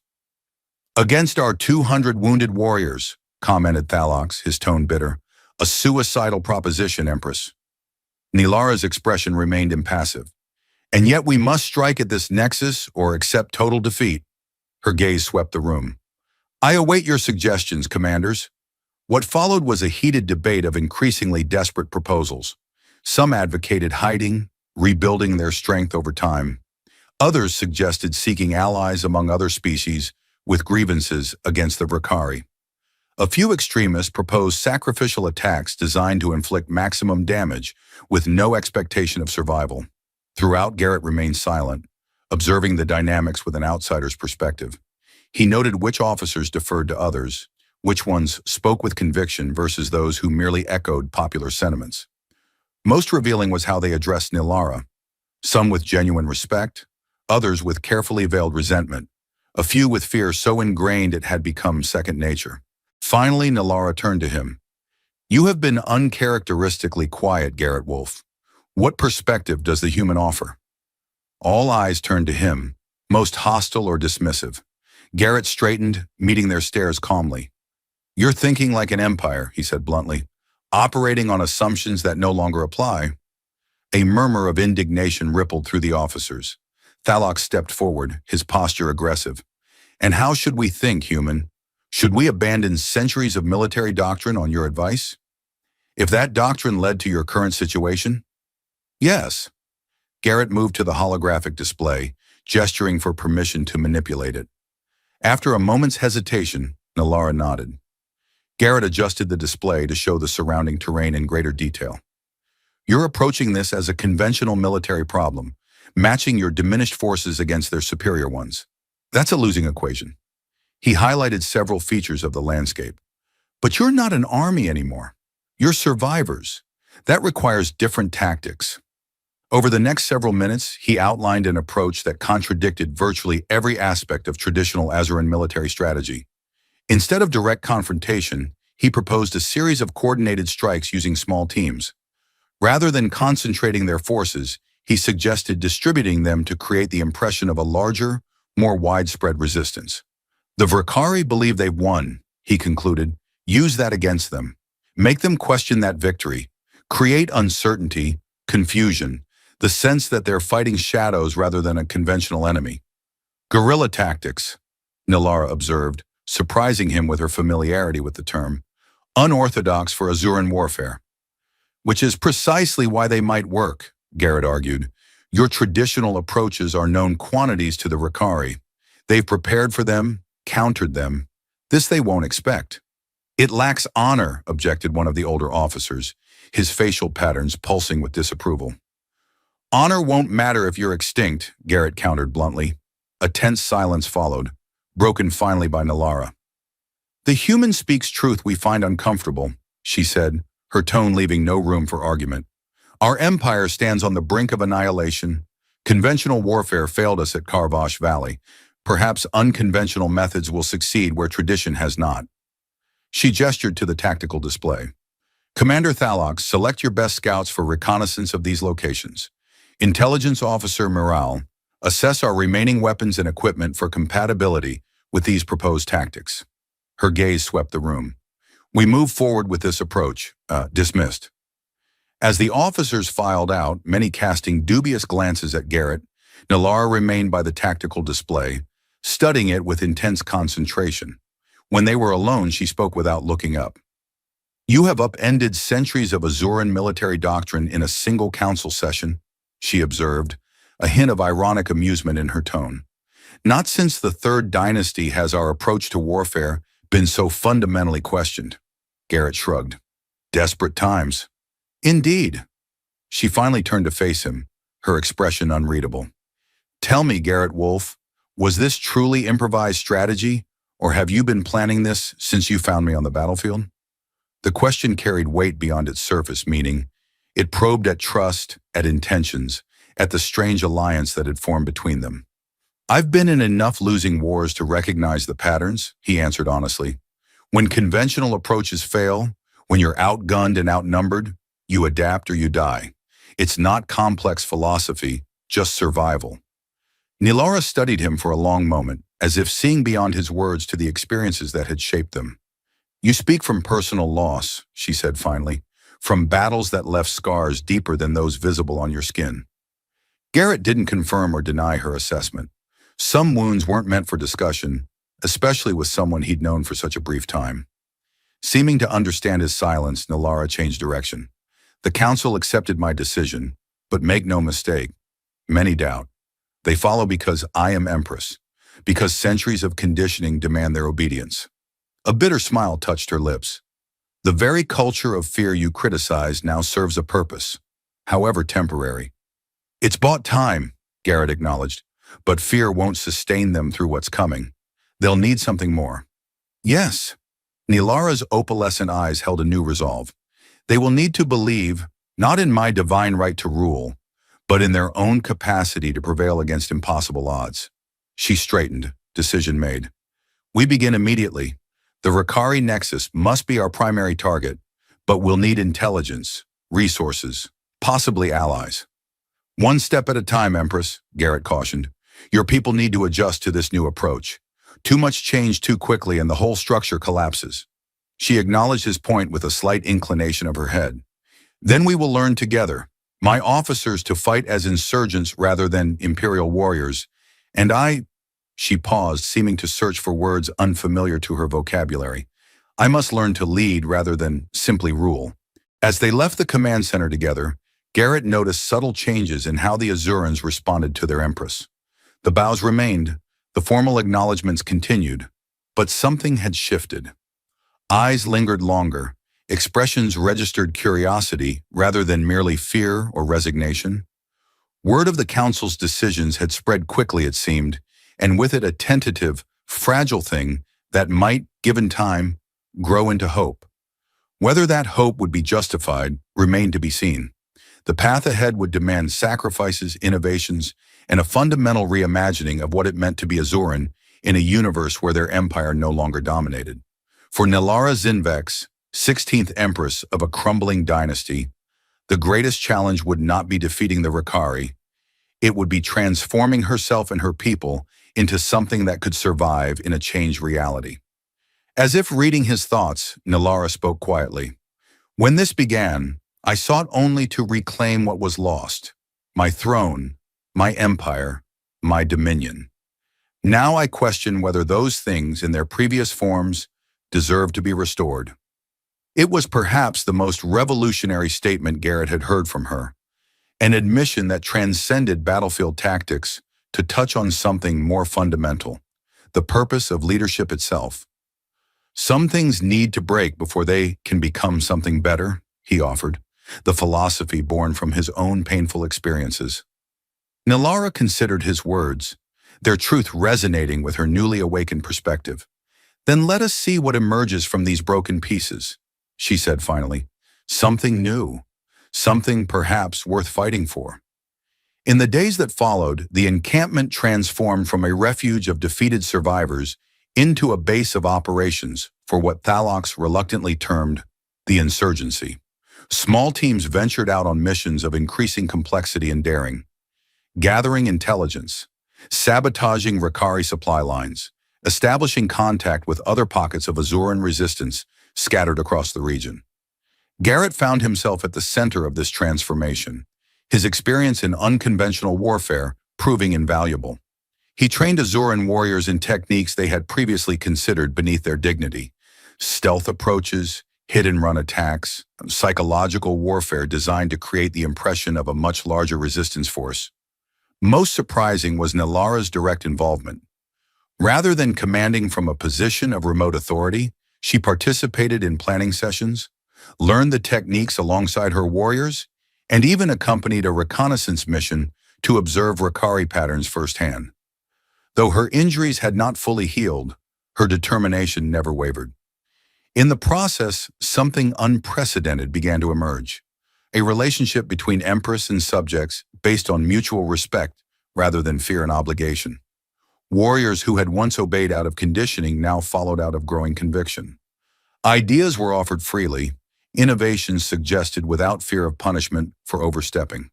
Speaker 1: Against our 200 wounded warriors, commented Thalox, his tone bitter. A suicidal proposition, Empress. Nilara's expression remained impassive. And yet we must strike at this nexus or accept total defeat. Her gaze swept the room. I await your suggestions, commanders. What followed was a heated debate of increasingly desperate proposals. Some advocated hiding, rebuilding their strength over time. Others suggested seeking allies among other species with grievances against the Rakari. A few extremists proposed sacrificial attacks designed to inflict maximum damage with no expectation of survival. Throughout, Garrett remained silent, observing the dynamics with an outsider's perspective. He noted which officers deferred to others, which ones spoke with conviction versus those who merely echoed popular sentiments. Most revealing was how they addressed Nilara, some with genuine respect, others with carefully veiled resentment, a few with fear so ingrained it had become second nature. Finally, Nilara turned to him. You have been uncharacteristically quiet, Garrett Wolf. What perspective does the human offer? All eyes turned to him, most hostile or dismissive. Garrett straightened, meeting their stares calmly. You're thinking like an empire, he said bluntly, operating on assumptions that no longer apply. A murmur of indignation rippled through the officers. Thalox stepped forward, his posture aggressive. And how should we think, human? Should we abandon centuries of military doctrine on your advice? If that doctrine led to your current situation? Yes. Garrett moved to the holographic display, gesturing for permission to manipulate it. After a moment's hesitation, Nilara nodded. Garrett adjusted the display to show the surrounding terrain in greater detail. You're approaching this as a conventional military problem, matching your diminished forces against their superior ones. That's a losing equation. He highlighted several features of the landscape. But you're not an army anymore. You're survivors. That requires different tactics. Over the next several minutes, he outlined an approach that contradicted virtually every aspect of traditional Azuran military strategy. Instead of direct confrontation, he proposed a series of coordinated strikes using small teams. Rather than concentrating their forces, he suggested distributing them to create the impression of a larger, more widespread resistance. The Rakari believe they've won, he concluded. Use that against them. Make them question that victory. Create uncertainty, confusion, the sense that they're fighting shadows rather than a conventional enemy. Guerrilla tactics, Nilara observed, surprising him with her familiarity with the term. Unorthodox for Azuran warfare. Which is precisely why they might work, Garrett argued. Your traditional approaches are known quantities to the Rakari. They've prepared for them, countered them. This they won't expect. It lacks honor, objected one of the older officers, his facial patterns pulsing with disapproval. Honor won't matter if you're extinct, Garrett countered bluntly. A tense silence followed, broken finally by Nilara. The human speaks truth we find uncomfortable, she said, her tone leaving no room for argument. Our empire stands on the brink of annihilation. Conventional warfare failed us at Karvash Valley. Perhaps unconventional methods will succeed where tradition has not. She gestured to the tactical display. Commander Thalox, select your best scouts for reconnaissance of these locations. Intelligence Officer Morale, assess our remaining weapons and equipment for compatibility with these proposed tactics. Her gaze swept the room. We move forward with this approach. Dismissed. As the officers filed out, many casting dubious glances at Garrett, Nilara remained by the tactical display, studying it with intense concentration. When they were alone, she spoke without looking up. You have upended centuries of Azuran military doctrine in a single council session, she observed, a hint of ironic amusement in her tone. Not since the Third Dynasty has our approach to warfare been so fundamentally questioned. Garrett shrugged. Desperate times. Indeed. She finally turned to face him, her expression unreadable. Tell me, Garrett Wolf, was this truly improvised strategy, or have you been planning this since you found me on the battlefield? The question carried weight beyond its surface meaning. It probed at trust, at intentions, at the strange alliance that had formed between them. I've been in enough losing wars to recognize the patterns, he answered honestly. When conventional approaches fail, when you're outgunned and outnumbered, you adapt or you die. It's not complex philosophy, just survival. Nilara studied him for a long moment, as if seeing beyond his words to the experiences that had shaped them. You speak from personal loss, she said finally, from battles that left scars deeper than those visible on your skin. Garrett didn't confirm or deny her assessment. Some wounds weren't meant for discussion, especially with someone he'd known for such a brief time. Seeming to understand his silence, Nilara changed direction. The council accepted my decision, but make no mistake, many doubt. They follow because I am Empress, because centuries of conditioning demand their obedience. A bitter smile touched her lips. The very culture of fear you criticize now serves a purpose, however temporary. It's bought time, Garrett acknowledged, but fear won't sustain them through what's coming. They'll need something more. Yes. Nilara's opalescent eyes held a new resolve. They will need to believe, not in my divine right to rule, but in their own capacity to prevail against impossible odds. She straightened, decision made. We begin immediately. The Ricari Nexus must be our primary target, but we'll need intelligence, resources, possibly allies. One step at a time, Empress, Garrett cautioned. Your people need to adjust to this new approach. Too much change too quickly and the whole structure collapses. She acknowledged his point with a slight inclination of her head. Then we will learn together, my officers to fight as insurgents rather than imperial warriors, and she paused, seeming to search for words unfamiliar to her vocabulary. I must learn to lead rather than simply rule. As they left the command center together, Garrett noticed subtle changes in how the Azurans responded to their Empress. The bows remained, the formal acknowledgments continued, but something had shifted. Eyes lingered longer, expressions registered curiosity rather than merely fear or resignation. Word of the council's decisions had spread quickly, it seemed, and with it a tentative, fragile thing that might, given time, grow into hope. Whether that hope would be justified remained to be seen. The path ahead would demand sacrifices, innovations, and a fundamental reimagining of what it meant to be Azuran in a universe where their empire no longer dominated. For Nilara Zinvex, 16th Empress of a crumbling dynasty, the greatest challenge would not be defeating the Ricari. It would be transforming herself and her people into something that could survive in a changed reality. As if reading his thoughts, Nilara spoke quietly. When this began, I sought only to reclaim what was lost, my throne, my empire, my dominion. Now I question whether those things in their previous forms deserve to be restored. It was perhaps the most revolutionary statement Garrett had heard from her, an admission that transcended battlefield tactics to touch on something more fundamental, the purpose of leadership itself. Some things need to break before they can become something better, he offered, the philosophy born from his own painful experiences. Nilara considered his words, their truth resonating with her newly awakened perspective. Then let us see what emerges from these broken pieces, she said finally. Something new, something perhaps worth fighting for. In the days that followed, the encampment transformed from a refuge of defeated survivors into a base of operations for what Thalox reluctantly termed the insurgency. Small teams ventured out on missions of increasing complexity and daring, gathering intelligence, sabotaging Ricari supply lines, establishing contact with other pockets of Azuran resistance scattered across the region. Garrett found himself at the center of this transformation, his experience in unconventional warfare proving invaluable. He trained Azuran warriors in techniques they had previously considered beneath their dignity: stealth approaches, hit-and-run attacks, psychological warfare designed to create the impression of a much larger resistance force. Most surprising was Nilara's direct involvement. Rather than commanding from a position of remote authority, she participated in planning sessions, learned the techniques alongside her warriors, and even accompanied a reconnaissance mission to observe Rakari patterns firsthand. Though her injuries had not fully healed, her determination never wavered. In the process, something unprecedented began to emerge, a relationship between empress and subjects based on mutual respect rather than fear and obligation. Warriors who had once obeyed out of conditioning now followed out of growing conviction. Ideas were offered freely, innovations suggested without fear of punishment for overstepping.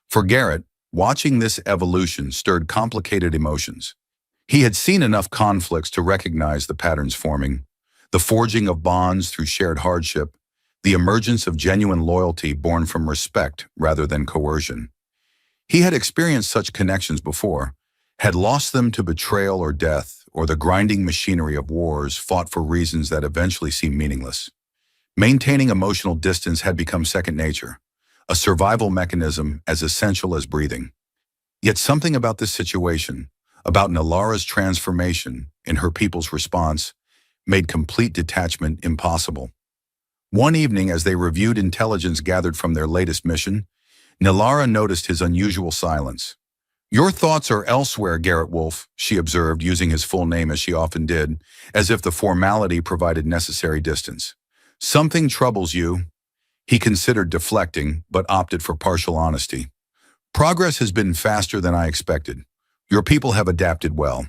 Speaker 1: For Garrett, watching this evolution stirred complicated emotions. He had seen enough conflicts to recognize the patterns forming, the forging of bonds through shared hardship, the emergence of genuine loyalty born from respect rather than coercion. He had experienced such connections before, had lost them to betrayal or death, or the grinding machinery of wars fought for reasons that eventually seemed meaningless. Maintaining emotional distance had become second nature, a survival mechanism as essential as breathing. Yet something about this situation, about Nalara's transformation in her people's response, made complete detachment impossible. One evening, as they reviewed intelligence gathered from their latest mission, Nalara noticed his unusual silence. "Your thoughts are elsewhere, Garrett Wolf," she observed, using his full name as she often did, as if the formality provided necessary distance. "Something troubles you." He considered deflecting, but opted for partial honesty. "Progress has been faster than I expected. Your people have adapted well."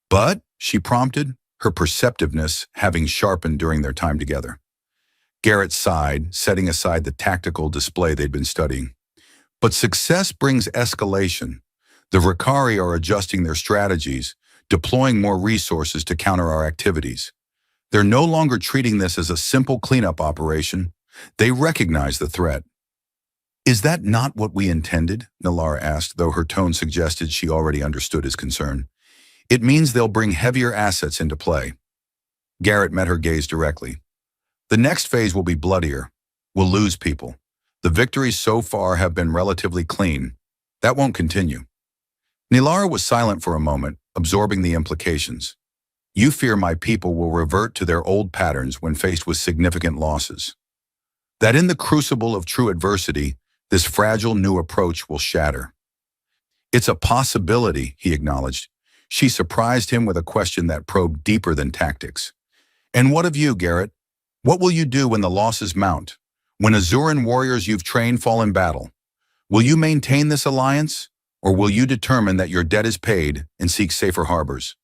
Speaker 1: "But," she prompted, her perceptiveness having sharpened during their time together. Garrett sighed, setting aside the tactical display they'd been studying. "But success brings escalation. The Rakari are adjusting their strategies, deploying more resources to counter our activities. They're no longer treating this as a simple cleanup operation. They recognize the threat." "Is that not what we intended?" Nalara asked, though her tone suggested she already understood his concern. "It means they'll bring heavier assets into play." Garrett met her gaze directly. "The next phase will be bloodier. We'll lose people. The victories so far have been relatively clean. That won't continue." Nilara was silent for a moment, absorbing the implications. "You fear my people will revert to their old patterns when faced with significant losses. That in the crucible of true adversity, this fragile new approach will shatter." "It's a possibility," he acknowledged. She surprised him with a question that probed deeper than tactics. "And what of you, Garrett? What will you do when the losses mount? When Azuran warriors you've trained fall in battle? Will you maintain this alliance, or will you determine that your debt is paid and seek safer harbors?"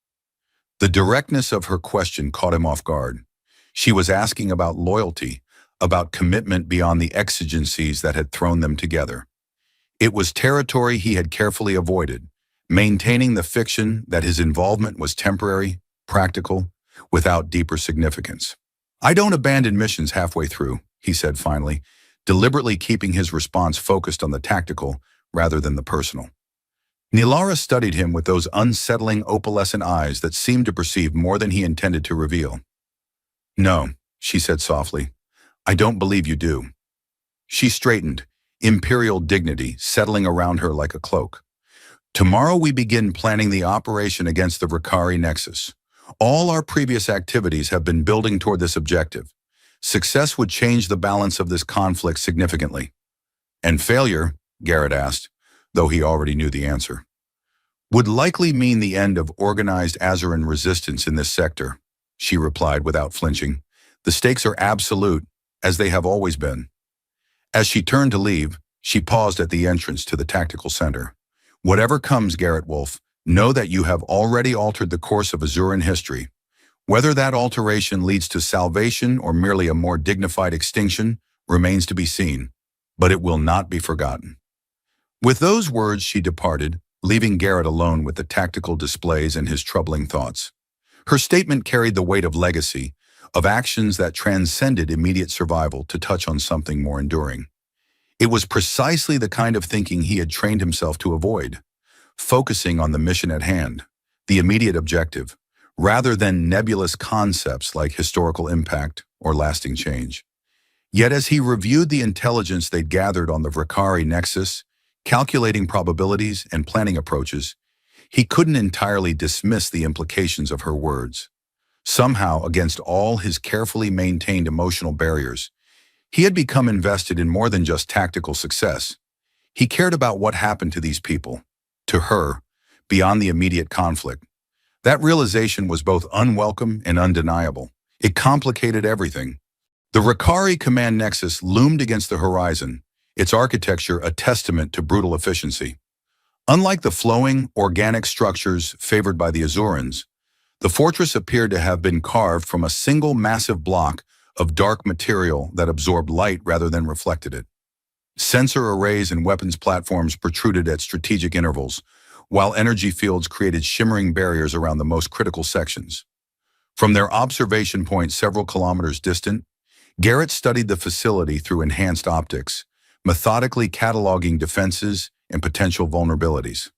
Speaker 1: The directness of her question caught him off guard. She was asking about loyalty, about commitment beyond the exigencies that had thrown them together. It was territory he had carefully avoided, maintaining the fiction that his involvement was temporary, practical, without deeper significance. "I don't abandon missions halfway through," he said finally, deliberately keeping his response focused on the tactical rather than the personal. Nilara studied him with those unsettling opalescent eyes that seemed to perceive more than he intended to reveal. "No," she said softly, "I don't believe you do." She straightened, imperial dignity settling around her like a cloak. "Tomorrow we begin planning the operation against the Rakari Nexus. All our previous activities have been building toward this objective. Success would change the balance of this conflict significantly." "And failure," Garrett asked, though he already knew the answer, "would likely mean the end of organized Azuran resistance in this sector," she replied without flinching. "The stakes are absolute, as they have always been." As she turned to leave, she paused at the entrance to the tactical center. "Whatever comes, Garrett Wolf, know that you have already altered the course of Azuran history. Whether that alteration leads to salvation or merely a more dignified extinction remains to be seen, but it will not be forgotten." With those words, she departed, leaving Garrett alone with the tactical displays and his troubling thoughts. Her statement carried the weight of legacy, of actions that transcended immediate survival to touch on something more enduring. It was precisely the kind of thinking he had trained himself to avoid, focusing on the mission at hand, the immediate objective, rather than nebulous concepts like historical impact or lasting change. Yet as he reviewed the intelligence they'd gathered on the Rakari Nexus, calculating probabilities and planning approaches, He couldn't entirely dismiss the implications of her words. Somehow, against all his carefully maintained emotional barriers, he had become invested in more than just tactical success. He cared about what happened to these people, to her, beyond the immediate conflict. That realization was both unwelcome and undeniable. It complicated everything. The Rakari command nexus loomed against the horizon, its architecture a testament to brutal efficiency. Unlike the flowing, organic structures favored by the Azurans, the fortress appeared to have been carved from a single massive block of dark material that absorbed light rather than reflected it. Sensor arrays and weapons platforms protruded at strategic intervals, while energy fields created shimmering barriers around the most critical sections. From their observation point several kilometers distant, Garrett studied the facility through enhanced optics, methodically cataloging defenses and potential vulnerabilities.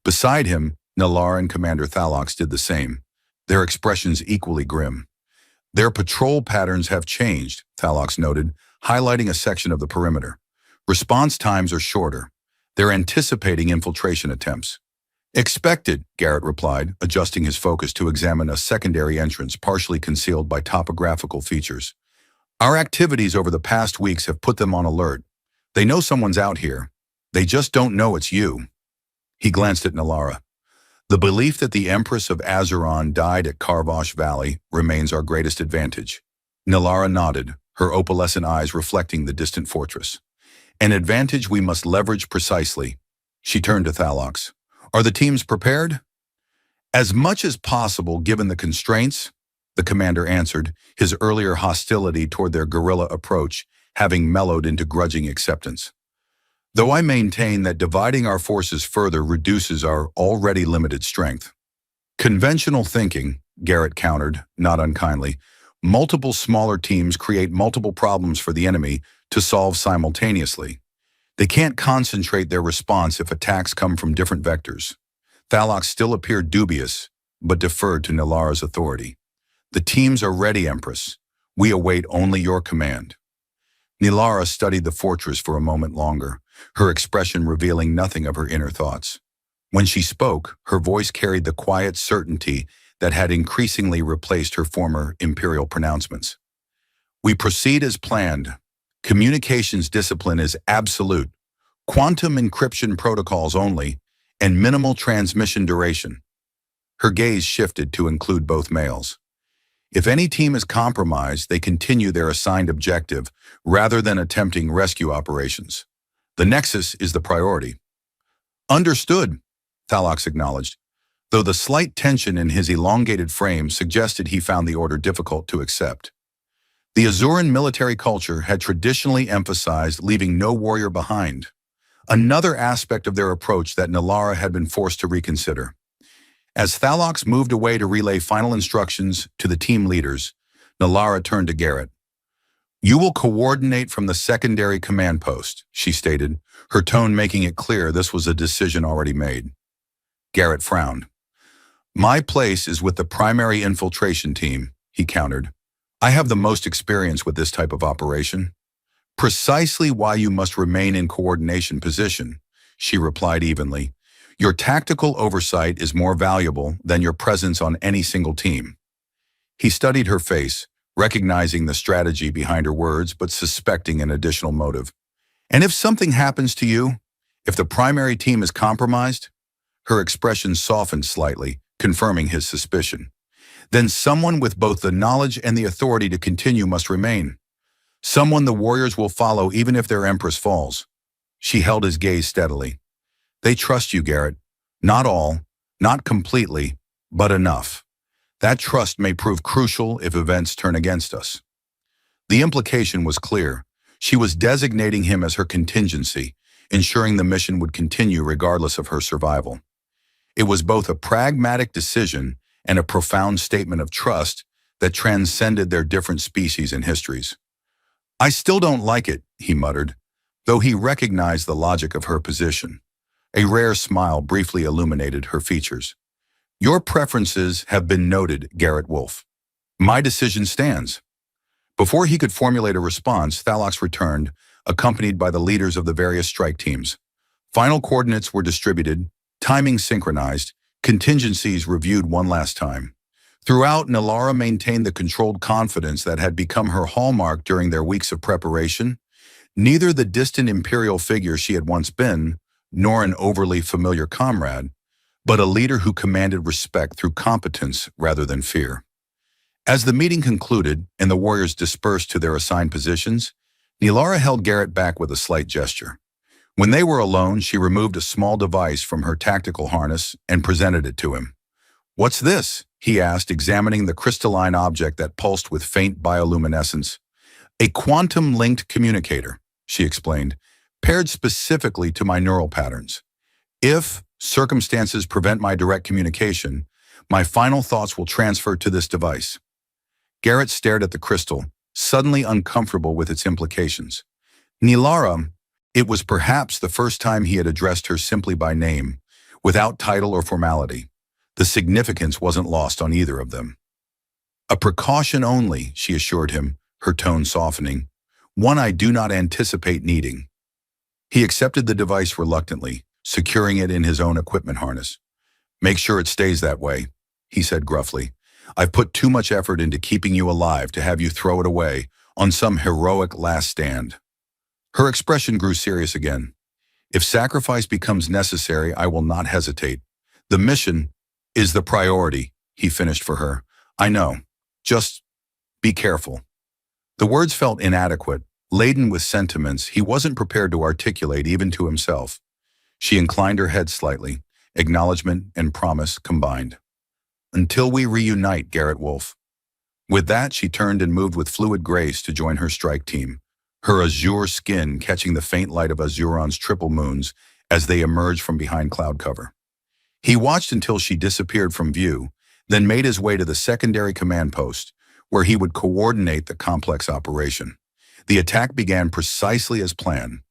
Speaker 1: Beside him, Nalar and Commander Thalox did the same, their expressions equally grim. Their patrol patterns have changed, Thalox noted, highlighting a section of the perimeter. Response times are shorter. They're anticipating infiltration attempts. Expected, Garrett replied, adjusting his focus to examine a secondary entrance partially concealed by topographical features. Our activities over the past weeks have put them on alert. They know someone's out here. They just don't know it's you. He glanced at Nalara. The belief that the Empress of Azeron died at Karvosh Valley remains our greatest advantage. Nalara nodded, her opalescent eyes reflecting the distant fortress. An advantage we must leverage precisely. She turned to Thalox. Are the teams prepared? As much as possible given the constraints, the commander answered, his earlier hostility toward their guerrilla approach having mellowed into grudging acceptance. Though I maintain that dividing our forces further reduces our already limited strength. Conventional thinking, Garrett countered, not unkindly, multiple smaller teams create multiple problems for the enemy to solve simultaneously. They can't concentrate their response if attacks come from different vectors. Thalox still appeared dubious, but deferred to Nalara's authority. The teams are ready, Empress. We await only your command. Nalara studied the fortress for a moment longer, her expression revealing nothing of her inner thoughts. When she spoke, her voice carried the quiet certainty that had increasingly replaced her former imperial pronouncements. We proceed as planned. Communications discipline is absolute. Quantum encryption protocols only, and minimal transmission duration. Her gaze shifted to include both males. If any team is compromised, they continue their assigned objective rather than attempting rescue operations. The Nexus is the priority. Understood, Thalox acknowledged, though the slight tension in his elongated frame suggested he found the order difficult to accept. The Azuran military culture had traditionally emphasized leaving no warrior behind, another aspect of their approach that Nalara had been forced to reconsider. As Thalox moved away to relay final instructions to the team leaders, Nalara turned to Garrett. You will coordinate from the secondary command post, she stated, her tone making it clear this was a decision already made. Garrett frowned. My place is with the primary infiltration team, he countered. I have the most experience with this type of operation. Precisely why you must remain in coordination position, she replied evenly. Your tactical oversight is more valuable than your presence on any single team. He studied her face, recognizing the strategy behind her words but suspecting an additional motive. And if something happens to you, if the primary team is compromised, her expression softened slightly, confirming his suspicion. Then someone with both the knowledge and the authority to continue must remain. Someone the warriors will follow even if their empress falls. She held his gaze steadily. They trust you, Garrett. Not all, not completely, but enough. That trust may prove crucial if events turn against us. The implication was clear. She was designating him as her contingency, ensuring the mission would continue regardless of her survival. It was both a pragmatic decision and a profound statement of trust that transcended their different species and histories. I still don't like it, he muttered, though he recognized the logic of her position. A rare smile briefly illuminated her features. Your preferences have been noted, Garrett Wolf. My decision stands. Before he could formulate a response, Thalox returned, accompanied by the leaders of the various strike teams. Final coordinates were distributed, timing synchronized, Contingencies reviewed one last time. Throughout, Nilara maintained the controlled confidence that had become her hallmark during their weeks of preparation. Neither the distant imperial figure she had once been, nor an overly familiar comrade, but a leader who commanded respect through competence rather than fear. As the meeting concluded and the warriors dispersed to their assigned positions, Nilara held Garrett back with a slight gesture. When they were alone, she removed a small device from her tactical harness and presented it to him. "What's this?" he asked, examining the crystalline object that pulsed with faint bioluminescence. "A quantum-linked communicator," she explained, "paired specifically to my neural patterns. If circumstances prevent my direct communication, my final thoughts will transfer to this device." Garrett stared at the crystal, suddenly uncomfortable with its implications. Nilara, it was perhaps the first time he had addressed her simply by name, without title or formality. The significance wasn't lost on either of them. "A precaution only," she assured him, her tone softening. "One I do not anticipate needing." He accepted the device reluctantly, securing it in his own equipment harness. "Make sure it stays that way," he said gruffly. "I've put too much effort into keeping you alive to have you throw it away on some heroic last stand." Her expression grew serious again. "If sacrifice becomes necessary, I will not hesitate. The mission is the priority," he finished for her. "I know. Just be careful." The words felt inadequate, laden with sentiments he wasn't prepared to articulate even to himself. She inclined her head slightly, acknowledgement and promise combined. "Until we reunite, Garrett Wolf." With that, she turned and moved with fluid grace to join her strike team, her azure skin catching the faint light of Azuron's triple moons as they emerged from behind cloud cover. He watched until she disappeared from view, then made his way to the secondary command post, where he would coordinate the complex operation. The attack began precisely as planned.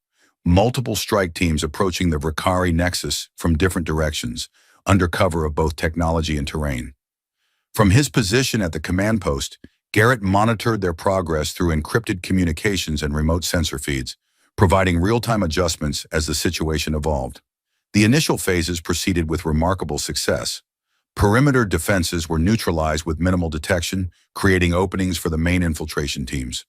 Speaker 1: Multiple strike teams approaching the Vakari nexus from different directions, under cover of both technology and terrain. From his position at the command post, Garrett monitored their progress through encrypted communications and remote sensor feeds, providing real-time adjustments as the situation evolved. The initial phases proceeded with remarkable success. Perimeter defenses were neutralized with minimal detection, creating openings for the main infiltration teams.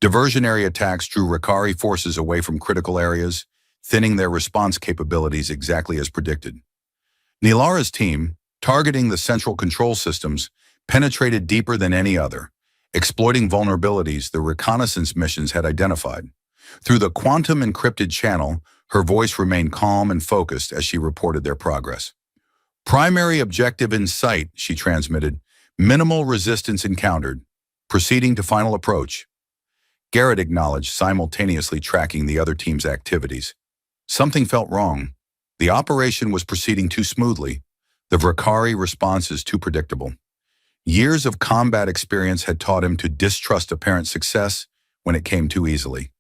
Speaker 1: Diversionary attacks drew Rakari forces away from critical areas, thinning their response capabilities exactly as predicted. Nilara's team, targeting the central control systems, penetrated deeper than any other, exploiting vulnerabilities the reconnaissance missions had identified. Through the quantum encrypted channel, her voice remained calm and focused as she reported their progress. "Primary objective in sight," she transmitted. "Minimal resistance encountered. Proceeding to final approach." Garrett acknowledged, simultaneously tracking the other team's activities. Something felt wrong. The operation was proceeding too smoothly. The Vakari responses too predictable. Years of combat experience had taught him to distrust apparent success when it came too easily.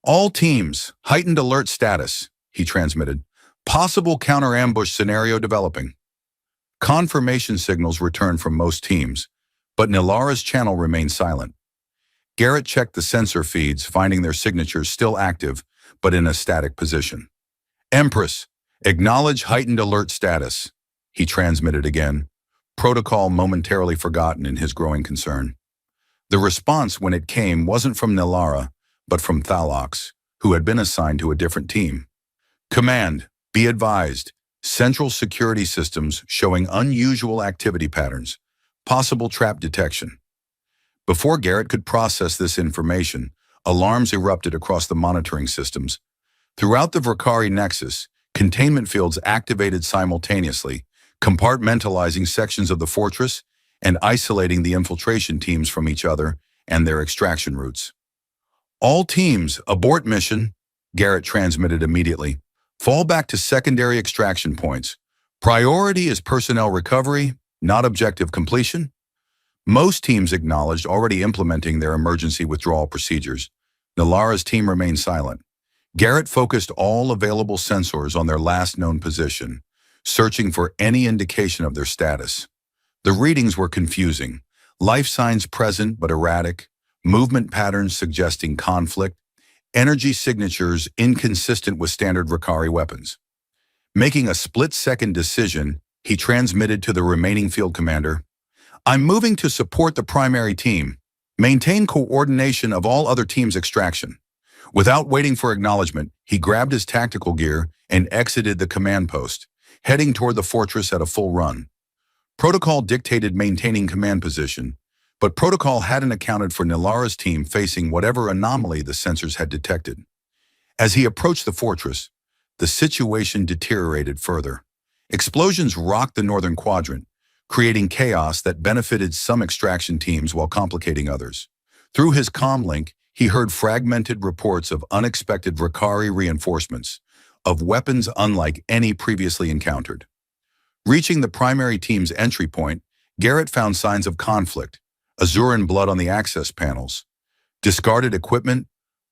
Speaker 1: "All teams, heightened alert status," he transmitted. "Possible counter-ambush scenario developing." Confirmation signals returned from most teams, but Nilara's channel remained silent. Garrett checked the sensor feeds, finding their signatures still active, but in a static position. "Empress, acknowledge heightened alert status," he transmitted again, protocol momentarily forgotten in his growing concern. The response, when it came, wasn't from Nilara, but from Thalox, who had been assigned to a different team. "Command, be advised. Central security systems showing unusual activity patterns. Possible trap detection." Before Garrett could process this information, alarms erupted across the monitoring systems. Throughout the Vakari nexus, containment fields activated simultaneously, compartmentalizing sections of the fortress and isolating the infiltration teams from each other and their extraction routes. "All teams, abort mission," Garrett transmitted immediately. "Fall back to secondary extraction points. Priority is personnel recovery, not objective completion." Most teams acknowledged, already implementing their emergency withdrawal procedures. Nilara's team remained silent. Garrett focused all available sensors on their last known position, searching for any indication of their status. The readings were confusing. Life signs present but erratic, movement patterns suggesting conflict, energy signatures inconsistent with standard Vakari weapons. Making a split-second decision, he transmitted to the remaining field commander. I'm moving to support the primary team. Maintain coordination of all other teams' extraction. Without waiting for acknowledgement, he grabbed his tactical gear and exited the command post, heading toward the fortress at a full run. Protocol dictated maintaining command position, but protocol hadn't accounted for Nilara's team facing whatever anomaly the sensors had detected. As he approached the fortress, the situation deteriorated further. Explosions rocked the northern quadrant, creating chaos that benefited some extraction teams while complicating others. Through his comm link, he heard fragmented reports of unexpected Rakari reinforcements, of weapons unlike any previously encountered. Reaching the primary team's entry point, Garrett found signs of conflict, Azuran blood on the access panels, discarded equipment,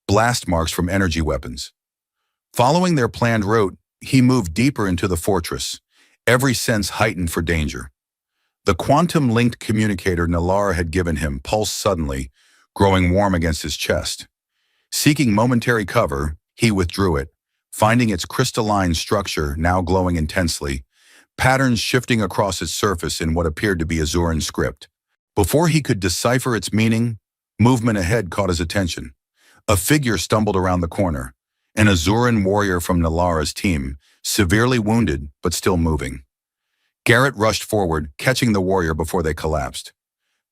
Speaker 1: blast marks from energy weapons. Following their planned route, he moved deeper into the fortress, every sense heightened for danger. The quantum-linked communicator Nilara had given him pulsed suddenly, growing warm against his chest. Seeking momentary cover, he withdrew it, finding its crystalline structure now glowing intensely, patterns shifting across its surface in what appeared to be Azuran script. Before he could decipher its meaning, movement ahead caught his attention. A figure stumbled around the corner, an Azuran warrior from Nilara's team, severely wounded but still moving. Garrett rushed forward, catching the warrior before they collapsed.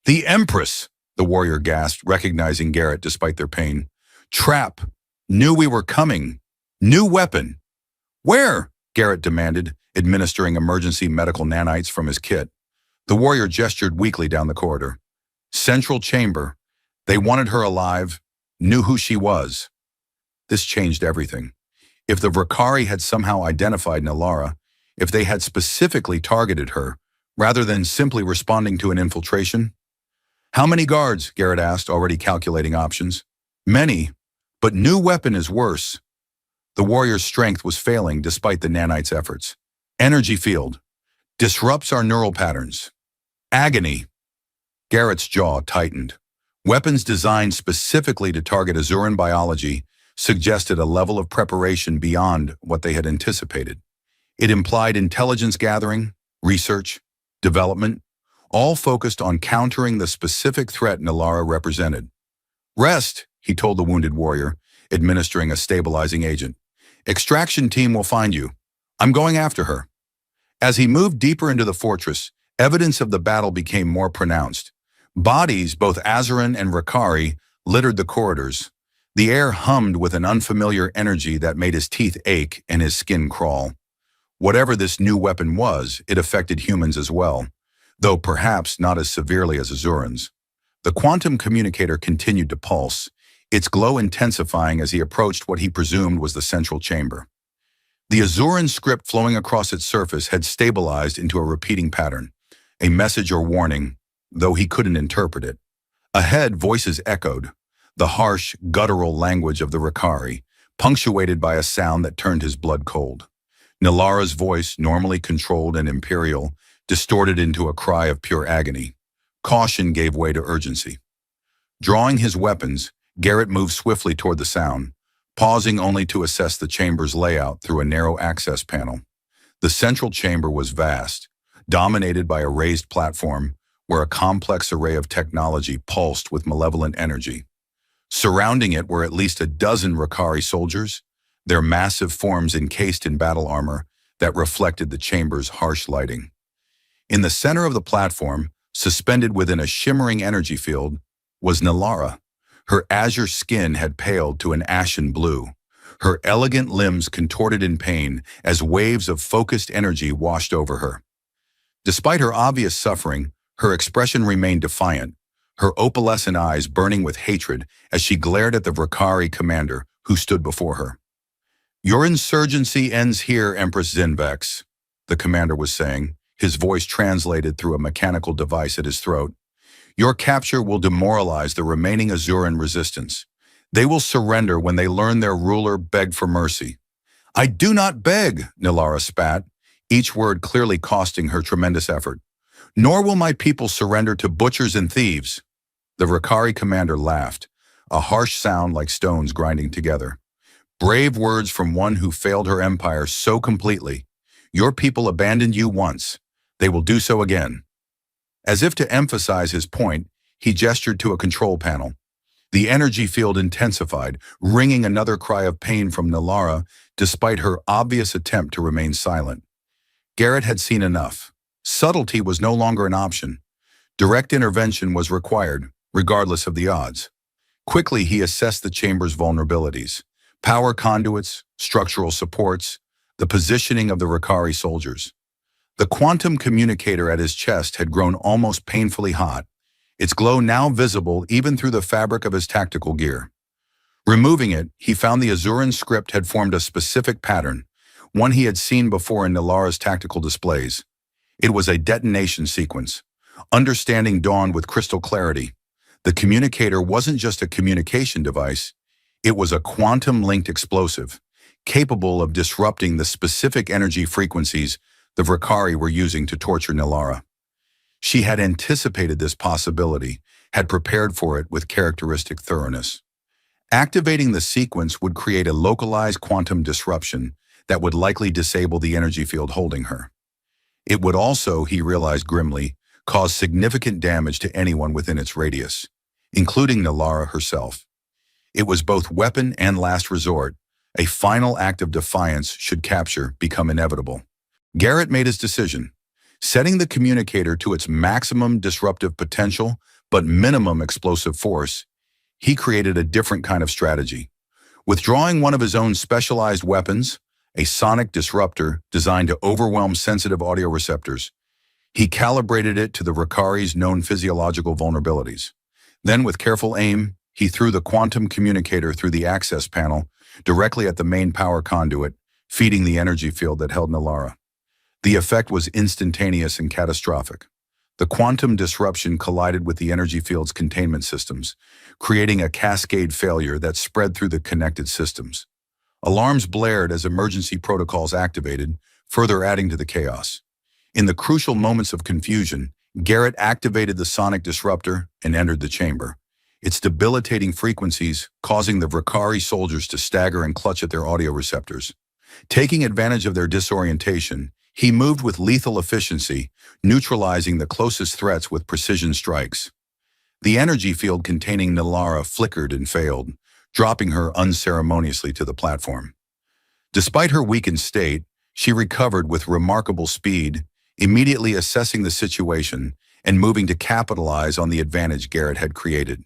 Speaker 1: "The Empress!" the warrior gasped, recognizing Garrett despite their pain. "Trap! Knew we were coming! New weapon!" "Where?" Garrett demanded, administering emergency medical nanites from his kit. The warrior gestured weakly down the corridor. "Central chamber. They wanted her alive, knew who she was." This changed everything. If the Rakari had somehow identified Nilara, if they had specifically targeted her, rather than simply responding to an infiltration. "How many guards?" Garrett asked, already calculating options. "Many, but new weapon is worse." The warrior's strength was failing despite the nanite's efforts. "Energy field. Disrupts our neural patterns." "Agony." Garrett's jaw tightened. Weapons designed specifically to target Azuran biology suggested a level of preparation beyond what they had anticipated. It implied intelligence gathering, research, development, all focused on countering the specific threat Nilara represented. "Rest," he told the wounded warrior, administering a stabilizing agent. "Extraction team will find you. I'm going after her." As he moved deeper into the fortress, evidence of the battle became more pronounced. Bodies, both Azuran and Rakari, littered the corridors. The air hummed with an unfamiliar energy that made his teeth ache and his skin crawl. Whatever this new weapon was, it affected humans as well, though perhaps not as severely as Azurans. The quantum communicator continued to pulse, its glow intensifying as he approached what he presumed was the central chamber. The Azuran script flowing across its surface had stabilized into a repeating pattern, a message or warning, though he couldn't interpret it. Ahead, voices echoed, the harsh, guttural language of the Rakari, punctuated by a sound that turned his blood cold. Nilara's voice, normally controlled and imperial, distorted into a cry of pure agony. Caution gave way to urgency. Drawing his weapons, Garrett moved swiftly toward the sound, pausing only to assess the chamber's layout through a narrow access panel. The central chamber was vast, dominated by a raised platform where a complex array of technology pulsed with malevolent energy. Surrounding it were at least a dozen Rakari soldiers, their massive forms encased in battle armor that reflected the chamber's harsh lighting. In the center of the platform, suspended within a shimmering energy field, was Nilara. Her azure skin had paled to an ashen blue, her elegant limbs contorted in pain as waves of focused energy washed over her. Despite her obvious suffering, her expression remained defiant, her opalescent eyes burning with hatred as she glared at the Rakari commander who stood before her. "Your insurgency ends here, Empress Zinvex," the commander was saying, his voice translated through a mechanical device at his throat. "Your capture will demoralize the remaining Azuran resistance. They will surrender when they learn their ruler begged for mercy." "I do not beg," Nilara spat, each word clearly costing her tremendous effort. "Nor will my people surrender to butchers and thieves." The Rakari commander laughed, a harsh sound like stones grinding together. "Brave words from one who failed her empire so completely. Your people abandoned you once. They will do so again. As if to emphasize his point, he gestured to a control panel. The energy field intensified, ringing another cry of pain from Nalara, despite her obvious attempt to remain silent. Garrett had seen enough. Subtlety was no longer an option. Direct intervention was required, regardless of the odds. Quickly, he assessed the chamber's vulnerabilities: power conduits, structural supports, the positioning of the Rakari soldiers. The quantum communicator at his chest had grown almost painfully hot, its glow now visible even through the fabric of his tactical gear. Removing it, he found the Azuran script had formed a specific pattern, one he had seen before in Nalara's tactical displays. It was a detonation sequence. Understanding dawned with crystal clarity. The communicator wasn't just a communication device, it was a quantum-linked explosive, capable of disrupting the specific energy frequencies the Rakari were using to torture Nalara. She had anticipated this possibility, had prepared for it with characteristic thoroughness. Activating the sequence would create a localized quantum disruption that would likely disable the energy field holding her. It would also, he realized grimly, cause significant damage to anyone within its radius, including Nalara herself. It was both weapon and last resort. A final act of defiance should capture become inevitable. Garrett made his decision, setting the communicator to its maximum disruptive potential but minimum explosive force. He created a different kind of strategy. Withdrawing one of his own specialized weapons, a sonic disruptor designed to overwhelm sensitive audio receptors, he calibrated it to the Rakari's known physiological vulnerabilities. Then, with careful aim, he threw the quantum communicator through the access panel directly at the main power conduit, feeding the energy field that held Nalara. The effect was instantaneous and catastrophic. The quantum disruption collided with the energy field's containment systems, creating a cascade failure that spread through the connected systems. Alarms blared as emergency protocols activated, further adding to the chaos. In the crucial moments of confusion, Garrett activated the sonic disruptor and entered the chamber, its debilitating frequencies causing the Rakari soldiers to stagger and clutch at their audio receptors. Taking advantage of their disorientation, he moved with lethal efficiency, neutralizing the closest threats with precision strikes. The energy field containing Nalara flickered and failed, dropping her unceremoniously to the platform. Despite her weakened state, she recovered with remarkable speed, immediately assessing the situation and moving to capitalize on the advantage Garrett had created.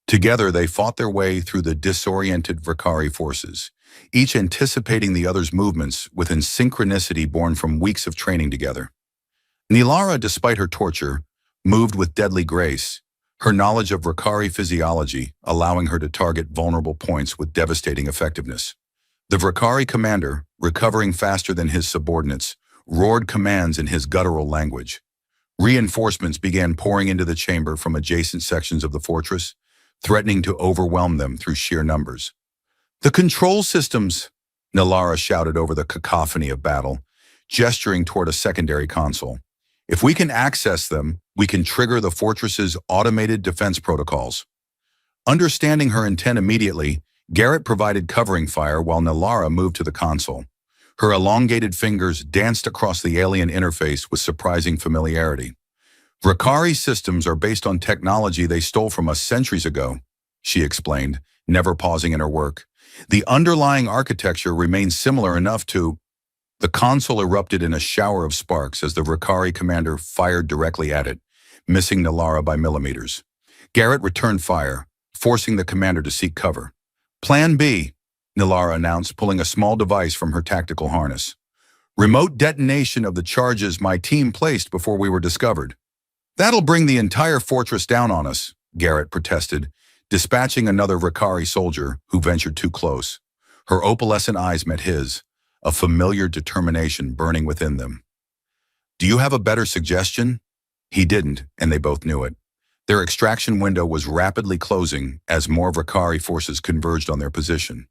Speaker 1: Together, they fought their way through the disoriented Rakari forces, each anticipating the other's movements with a synchronicity born from weeks of training together. Nalara, despite her torture, moved with deadly grace, her knowledge of Rakari physiology allowing her to target vulnerable points with devastating effectiveness. The Rakari commander, recovering faster than his subordinates, roared commands in his guttural language. Reinforcements began pouring into the chamber from adjacent sections of the fortress, threatening to overwhelm them through sheer numbers. "The control systems!" Nalara shouted over the cacophony of battle, gesturing toward a secondary console. "If we can access them, we can trigger the fortress's automated defense protocols." Understanding her intent immediately, Garrett provided covering fire while Nalara moved to the console. Her elongated fingers danced across the alien interface with surprising familiarity. "Rakari systems are based on technology they stole from us centuries ago," she explained, never pausing in her work. "The underlying architecture remains similar enough to—" The console erupted in a shower of sparks as the Rakari commander fired directly at it, missing Nalara by millimeters. Garrett returned fire, forcing the commander to seek cover. "Plan B," Nalara announced, pulling a small device from her tactical harness. "Remote detonation of the charges my team placed before we were discovered." "That'll bring the entire fortress down on us," Garrett protested, dispatching another Rakari soldier who ventured too close. Her opalescent eyes met his, a familiar determination burning within them. "Do you have a better suggestion?" He didn't, and they both knew it. Their extraction window was rapidly closing as more Rakari forces converged on their position.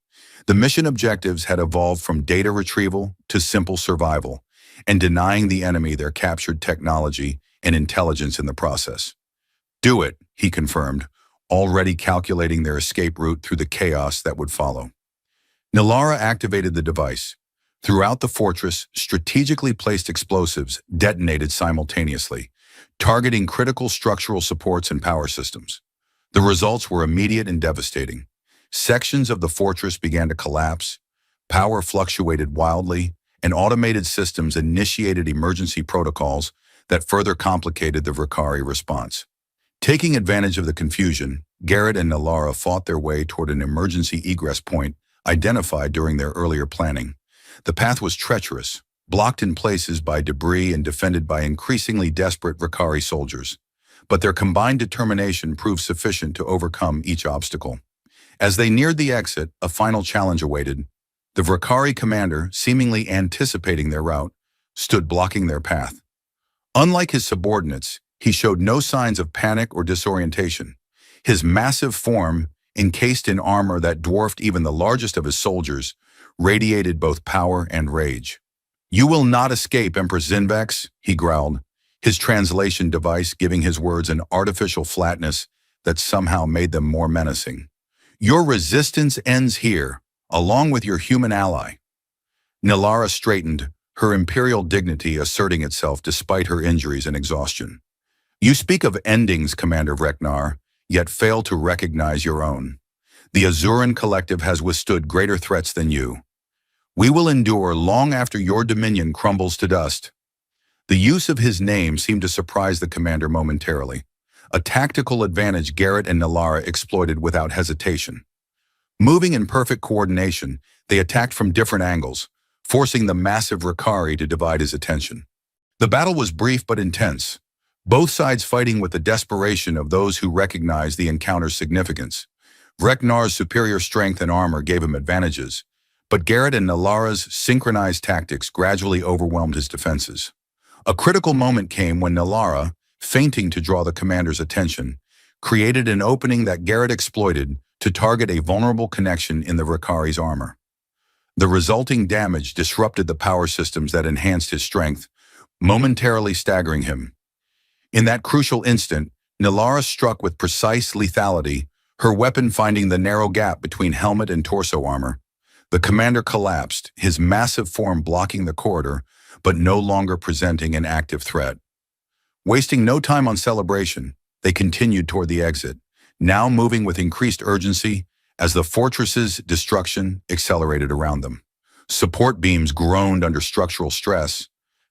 Speaker 1: The mission objectives had evolved from data retrieval to simple survival, and denying the enemy their captured technology and intelligence in the process. "Do it," he confirmed, already calculating their escape route through the chaos that would follow. Nalara activated the device. Throughout the fortress, strategically placed explosives detonated simultaneously, targeting critical structural supports and power systems. The results were immediate and devastating. Sections of the fortress began to collapse, power fluctuated wildly, and automated systems initiated emergency protocols that further complicated the Vakari response. Taking advantage of the confusion, Garrett and Nalara fought their way toward an emergency egress point identified during their earlier planning. The path was treacherous, blocked in places by debris and defended by increasingly desperate Vakari soldiers. But their combined determination proved sufficient to overcome each obstacle. As they neared the exit, a final challenge awaited. The Vakari commander, seemingly anticipating their route, stood blocking their path. Unlike his subordinates, he showed no signs of panic or disorientation. His massive form, encased in armor that dwarfed even the largest of his soldiers, radiated both power and rage. "You will not escape, Empress Zinvex," he growled, his translation device giving his words an artificial flatness that somehow made them more menacing. "Your resistance ends here, along with your human ally." Nalara straightened, her imperial dignity asserting itself despite her injuries and exhaustion. "You speak of endings, Commander Vreknar, yet fail to recognize your own. The Azuran Collective has withstood greater threats than you. We will endure long after your dominion crumbles to dust." The use of his name seemed to surprise the commander momentarily, a tactical advantage Garrett and Nalara exploited without hesitation. Moving in perfect coordination, they attacked from different angles, forcing the massive Rakari to divide his attention. The battle was brief but intense, both sides fighting with the desperation of those who recognized the encounter's significance. Vreknar's superior strength and armor gave him advantages, but Garrett and Nalara's synchronized tactics gradually overwhelmed his defenses. A critical moment came when Nalara, feinting to draw the commander's attention, created an opening that Garrett exploited to target a vulnerable connection in the Rakari's armor. The resulting damage disrupted the power systems that enhanced his strength, momentarily staggering him. In that crucial instant, Nalara struck with precise lethality, her weapon finding the narrow gap between helmet and torso armor. The commander collapsed, his massive form blocking the corridor, but no longer presenting an active threat. Wasting no time on celebration, they continued toward the exit, now moving with increased urgency as the fortress's destruction accelerated around them. Support beams groaned under structural stress,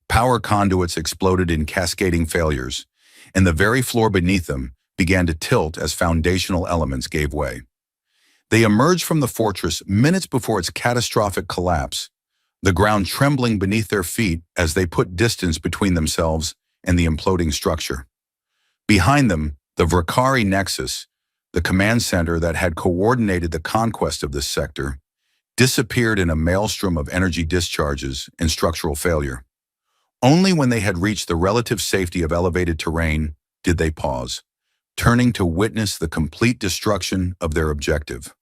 Speaker 1: power conduits exploded in cascading failures, and the very floor beneath them began to tilt as foundational elements gave way. They emerged from the fortress minutes before its catastrophic collapse, the ground trembling beneath their feet as they put distance between themselves and the imploding structure. Behind them, the Vakari Nexus, the command center that had coordinated the conquest of this sector, disappeared in a maelstrom of energy discharges and structural failure. Only when they had reached the relative safety of elevated terrain did they pause, turning to witness the complete destruction of their objective.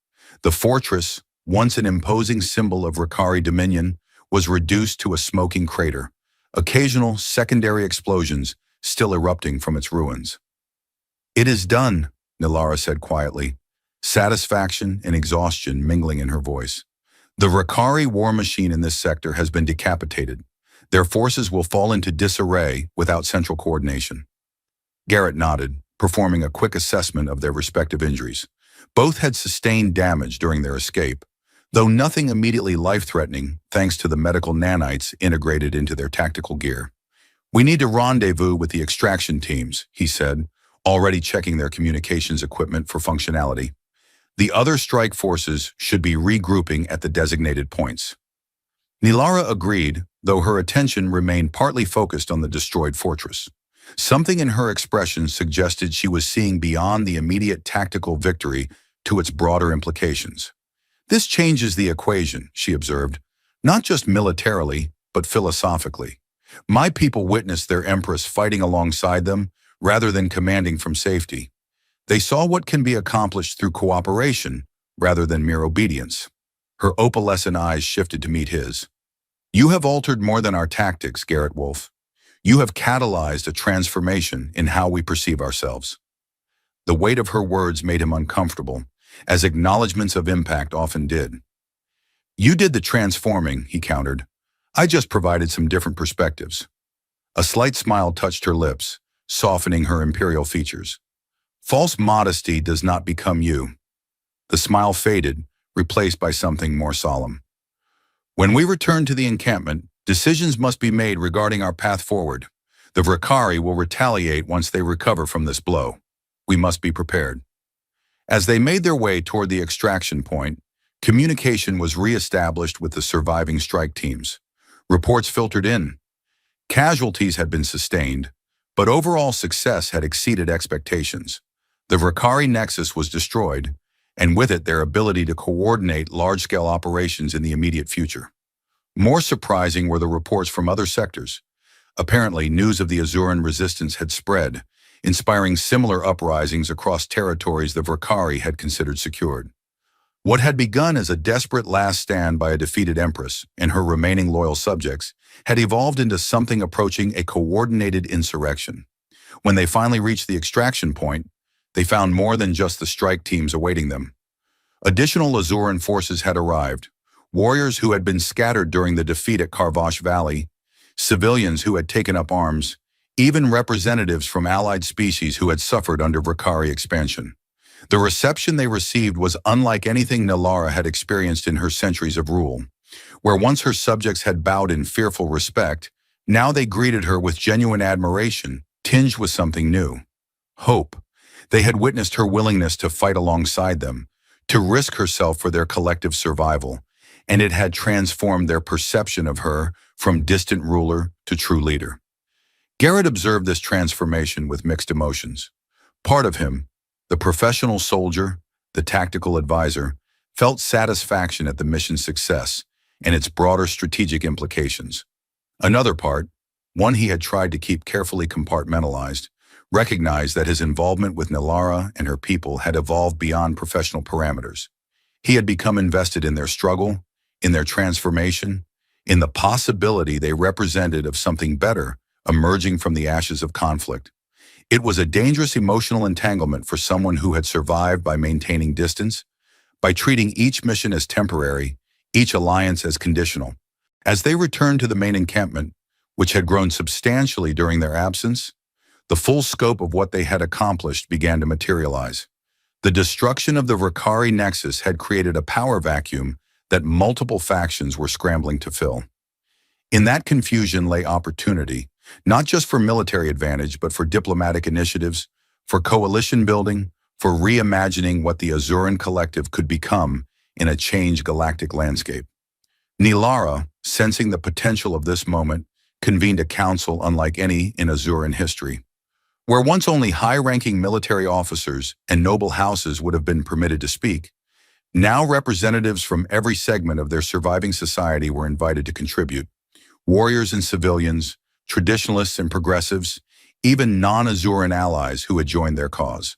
Speaker 1: The fortress, once an imposing symbol of Rakari dominion, was reduced to a smoking crater, occasional secondary explosions still erupting from its ruins. "It is done," Nalara said quietly, satisfaction and exhaustion mingling in her voice. "The Rakari war machine in this sector has been decapitated. Their forces will fall into disarray without central coordination." Garrett nodded, performing a quick assessment of their respective injuries. Both had sustained damage during their escape, though nothing immediately life-threatening thanks to the medical nanites integrated into their tactical gear. "We need to rendezvous with the extraction teams," he said, already checking their communications equipment for functionality. "The other strike forces should be regrouping at the designated points." Nilara agreed, though her attention remained partly focused on the destroyed fortress. Something in her expression suggested she was seeing beyond the immediate tactical victory to its broader implications. "This changes the equation," she observed, "not just militarily, but philosophically. My people witnessed their empress fighting alongside them rather than commanding from safety. They saw what can be accomplished through cooperation rather than mere obedience." Her opalescent eyes shifted to meet his. "You have altered more than our tactics, Garrett Wolf. You have catalyzed a transformation in how we perceive ourselves." The weight of her words made him uncomfortable, as acknowledgments of impact often did. "You did the transforming," he countered, I just provided some different perspectives. A slight smile touched her lips, softening her imperial features. False modesty does not become you. The smile faded, replaced by something more solemn. When we return to the encampment, decisions must be made regarding our path forward. The Vrikari will retaliate once they recover from this blow. We must be prepared. As they made their way toward the extraction point, communication was re-established with the surviving strike teams. Reports filtered in. Casualties had been sustained, but overall success had exceeded expectations. The Vrikari nexus was destroyed, and with it their ability to coordinate large-scale operations in the immediate future. More surprising were the reports from other sectors. Apparently, news of the Azuran resistance had spread, inspiring similar uprisings across territories the Vrikari had considered secured. What had begun as a desperate last stand by a defeated empress and her remaining loyal subjects had evolved into something approaching a coordinated insurrection. When they finally reached the extraction point, they found more than just the strike teams awaiting them. Additional Azuran forces had arrived, warriors who had been scattered during the defeat at Karvash Valley, civilians who had taken up arms, even representatives from allied species who had suffered under Vrikari expansion. The reception they received was unlike anything Nilara had experienced in her centuries of rule. Where once her subjects had bowed in fearful respect, now they greeted her with genuine admiration, tinged with something new. Hope. They had witnessed her willingness to fight alongside them, to risk herself for their collective survival, and it had transformed their perception of her from distant ruler to true leader. Garrett observed this transformation with mixed emotions. Part of him, the professional soldier, the tactical advisor, felt satisfaction at the mission's success and its broader strategic implications. Another part, one he had tried to keep carefully compartmentalized, recognized that his involvement with Nilara and her people had evolved beyond professional parameters. He had become invested in their struggle, in their transformation, in the possibility they represented of something better emerging from the ashes of conflict. It was a dangerous emotional entanglement for someone who had survived by maintaining distance, by treating each mission as temporary, each alliance as conditional. As they returned to the main encampment, which had grown substantially during their absence, the full scope of what they had accomplished began to materialize. The destruction of the Vrikari nexus had created a power vacuum that multiple factions were scrambling to fill. In that confusion lay opportunity, not just for military advantage, but for diplomatic initiatives, for coalition building, for reimagining what the Azuran collective could become in a changed galactic landscape. Nilara, sensing the potential of this moment, convened a council unlike any in Azuran history. Where once only high-ranking military officers and noble houses would have been permitted to speak, now representatives from every segment of their surviving society were invited to contribute. Warriors and civilians, traditionalists and progressives, even non-Azuran allies who had joined their cause.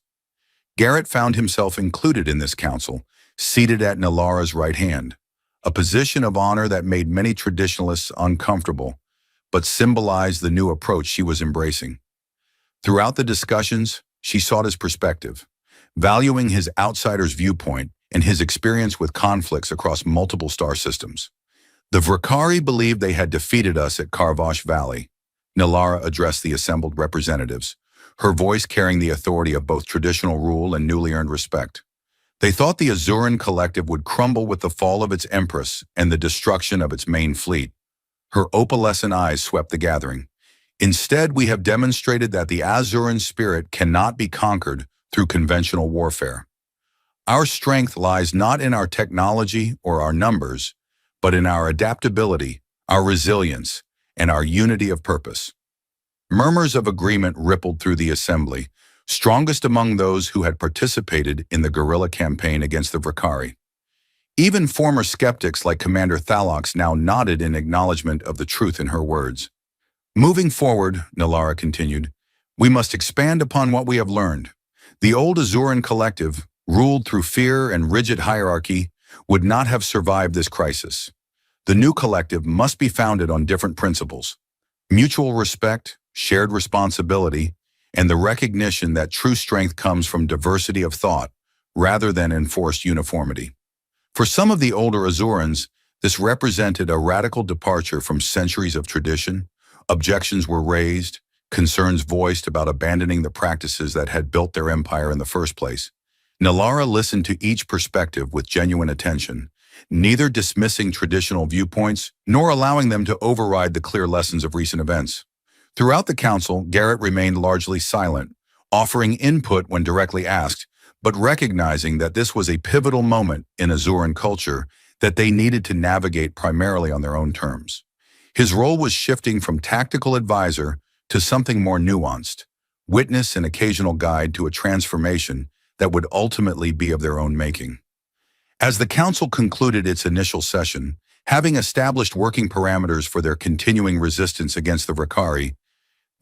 Speaker 1: Garrett found himself included in this council, seated at Nilara's right hand, a position of honor that made many traditionalists uncomfortable, but symbolized the new approach she was embracing. Throughout the discussions, she sought his perspective, valuing his outsider's viewpoint and his experience with conflicts across multiple star systems. The Vrikari believed they had defeated us at Karvash Valley. Nilara addressed the assembled representatives, her voice carrying the authority of both traditional rule and newly earned respect. They thought the Azuran collective would crumble with the fall of its empress and the destruction of its main fleet. Her opalescent eyes swept the gathering. Instead, we have demonstrated that the Azuran spirit cannot be conquered through conventional warfare. Our strength lies not in our technology or our numbers, but in our adaptability, our resilience, and our unity of purpose. Murmurs of agreement rippled through the assembly, strongest among those who had participated in the guerrilla campaign against the Vrikari. Even former skeptics like Commander Thalox now nodded in acknowledgement of the truth in her words. Moving forward, Nilara continued, we must expand upon what we have learned. The old Azuran collective, ruled through fear and rigid hierarchy, would not have survived this crisis. The new collective must be founded on different principles: mutual respect, shared responsibility, and the recognition that true strength comes from diversity of thought rather than enforced uniformity. For some of the older Azurans, This represented a radical departure from centuries of tradition. Objections were raised, concerns voiced about abandoning the practices that had built their empire in the first place. Nilara listened to each perspective with genuine attention, neither dismissing traditional viewpoints nor allowing them to override the clear lessons of recent events. Throughout the council, Garrett remained largely silent, offering input when directly asked, but recognizing that this was a pivotal moment in Azuran culture that they needed to navigate primarily on their own terms. His role was shifting from tactical advisor to something more nuanced, witness and occasional guide to a transformation that would ultimately be of their own making. As the council concluded its initial session, having established working parameters for their continuing resistance against the Rakari,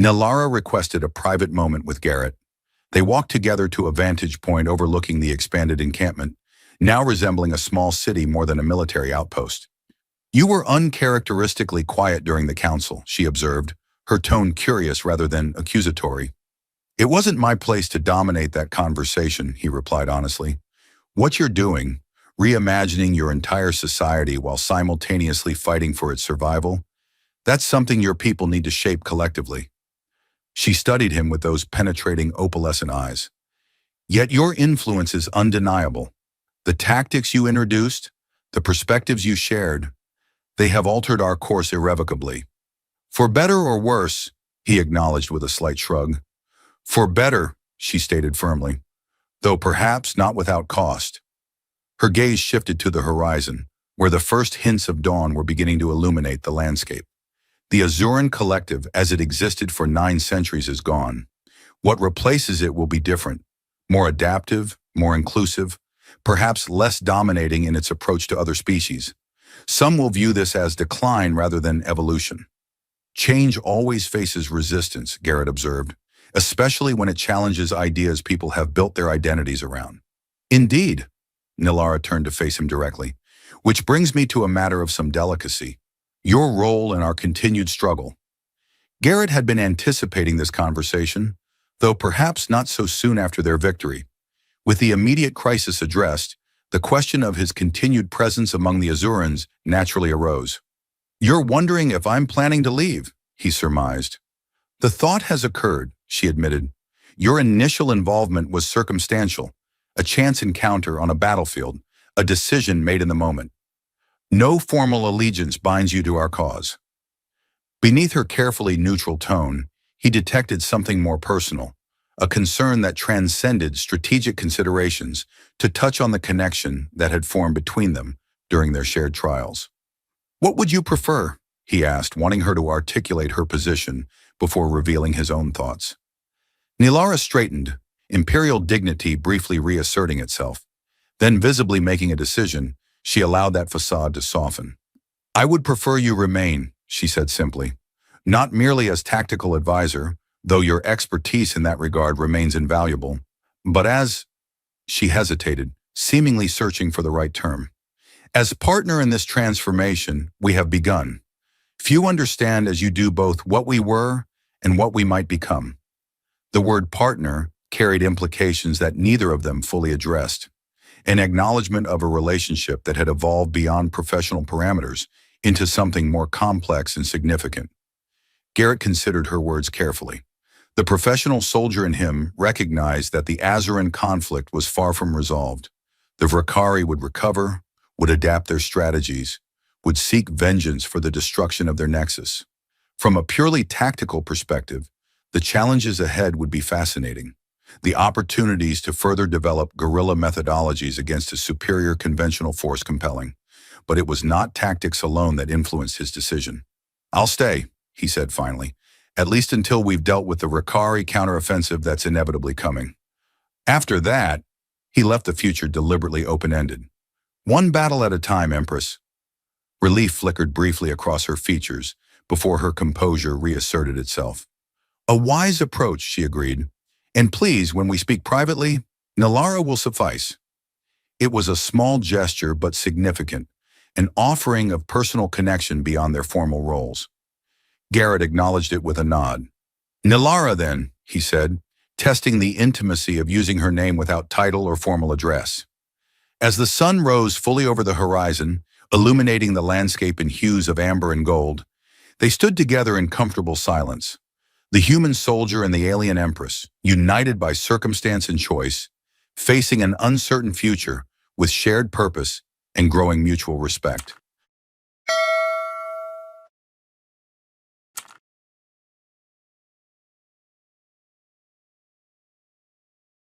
Speaker 1: Nilara requested a private moment with Garrett. They walked together to a vantage point overlooking the expanded encampment, now resembling a small city more than a military outpost. "You were uncharacteristically quiet during the council," she observed, her tone curious rather than accusatory. "It wasn't my place to dominate that conversation," he replied honestly. "What you're doing, reimagining your entire society while simultaneously fighting for its survival, that's something your people need to shape collectively." She studied him with those penetrating opalescent eyes. "Yet your influence is undeniable. The tactics you introduced, the perspectives you shared, they have altered our course irrevocably. For better or worse," he acknowledged with a slight shrug. "For better," she stated firmly, "though perhaps not without cost." Her gaze shifted to the horizon, where the first hints of dawn were beginning to illuminate the landscape. The Azuran collective as it existed for 9 centuries is gone. What replaces it will be different, more adaptive, more inclusive, perhaps less dominating in its approach to other species. Some will view this as decline rather than evolution. "Change always faces resistance," Garrett observed, "especially when it challenges ideas people have built their identities around." "Indeed," Nilara turned to face him directly, "which brings me to a matter of some delicacy. Your role in our continued struggle." Garrett had been anticipating this conversation, though perhaps not so soon after their victory. With the immediate crisis addressed, the question of his continued presence among the Azurans naturally arose. "You're wondering if I'm planning to leave," he surmised. "The thought has occurred," she admitted. "Your initial involvement was circumstantial, a chance encounter on a battlefield, a decision made in the moment. No formal allegiance binds you to our cause." Beneath her carefully neutral tone, he detected something more personal, a concern that transcended strategic considerations to touch on the connection that had formed between them during their shared trials. "What would you prefer?" he asked, wanting her to articulate her position before revealing his own thoughts. Nilara straightened, imperial dignity briefly reasserting itself. Then, visibly making a decision, she allowed that facade to soften. "I would prefer you remain," she said simply. "Not merely as tactical advisor, though your expertise in that regard remains invaluable, but as—" she hesitated, seemingly searching for the right term. "As partner in this transformation we have begun. Few understand as you do both what we were and what we might become." The word partner carried implications that neither of them fully addressed, an acknowledgement of a relationship that had evolved beyond professional parameters into something more complex and significant. Garrett considered her words carefully. The professional soldier in him recognized that the Azuran conflict was far from resolved. The Rakari would recover, would adapt their strategies, would seek vengeance for the destruction of their nexus. From a purely tactical perspective, the challenges ahead would be fascinating. The opportunities to further develop guerrilla methodologies against a superior conventional force compelling. But it was not tactics alone that influenced his decision. "I'll stay," he said finally, "at least until we've dealt with the Rakari counteroffensive that's inevitably coming. After that," he left the future deliberately open-ended. "One battle at a time, Empress." Relief flickered briefly across her features before her composure reasserted itself. "A wise approach," she agreed. "And please, when we speak privately, Nilara will suffice." It was a small gesture but significant, an offering of personal connection beyond their formal roles. Garrett acknowledged it with a nod. "Nilara, then," he said, testing the intimacy of using her name without title or formal address. As the sun rose fully over the horizon, illuminating the landscape in hues of amber and gold. They stood together in comfortable silence. The human soldier and the alien empress, united by circumstance and choice, facing an uncertain future with shared purpose and growing mutual respect.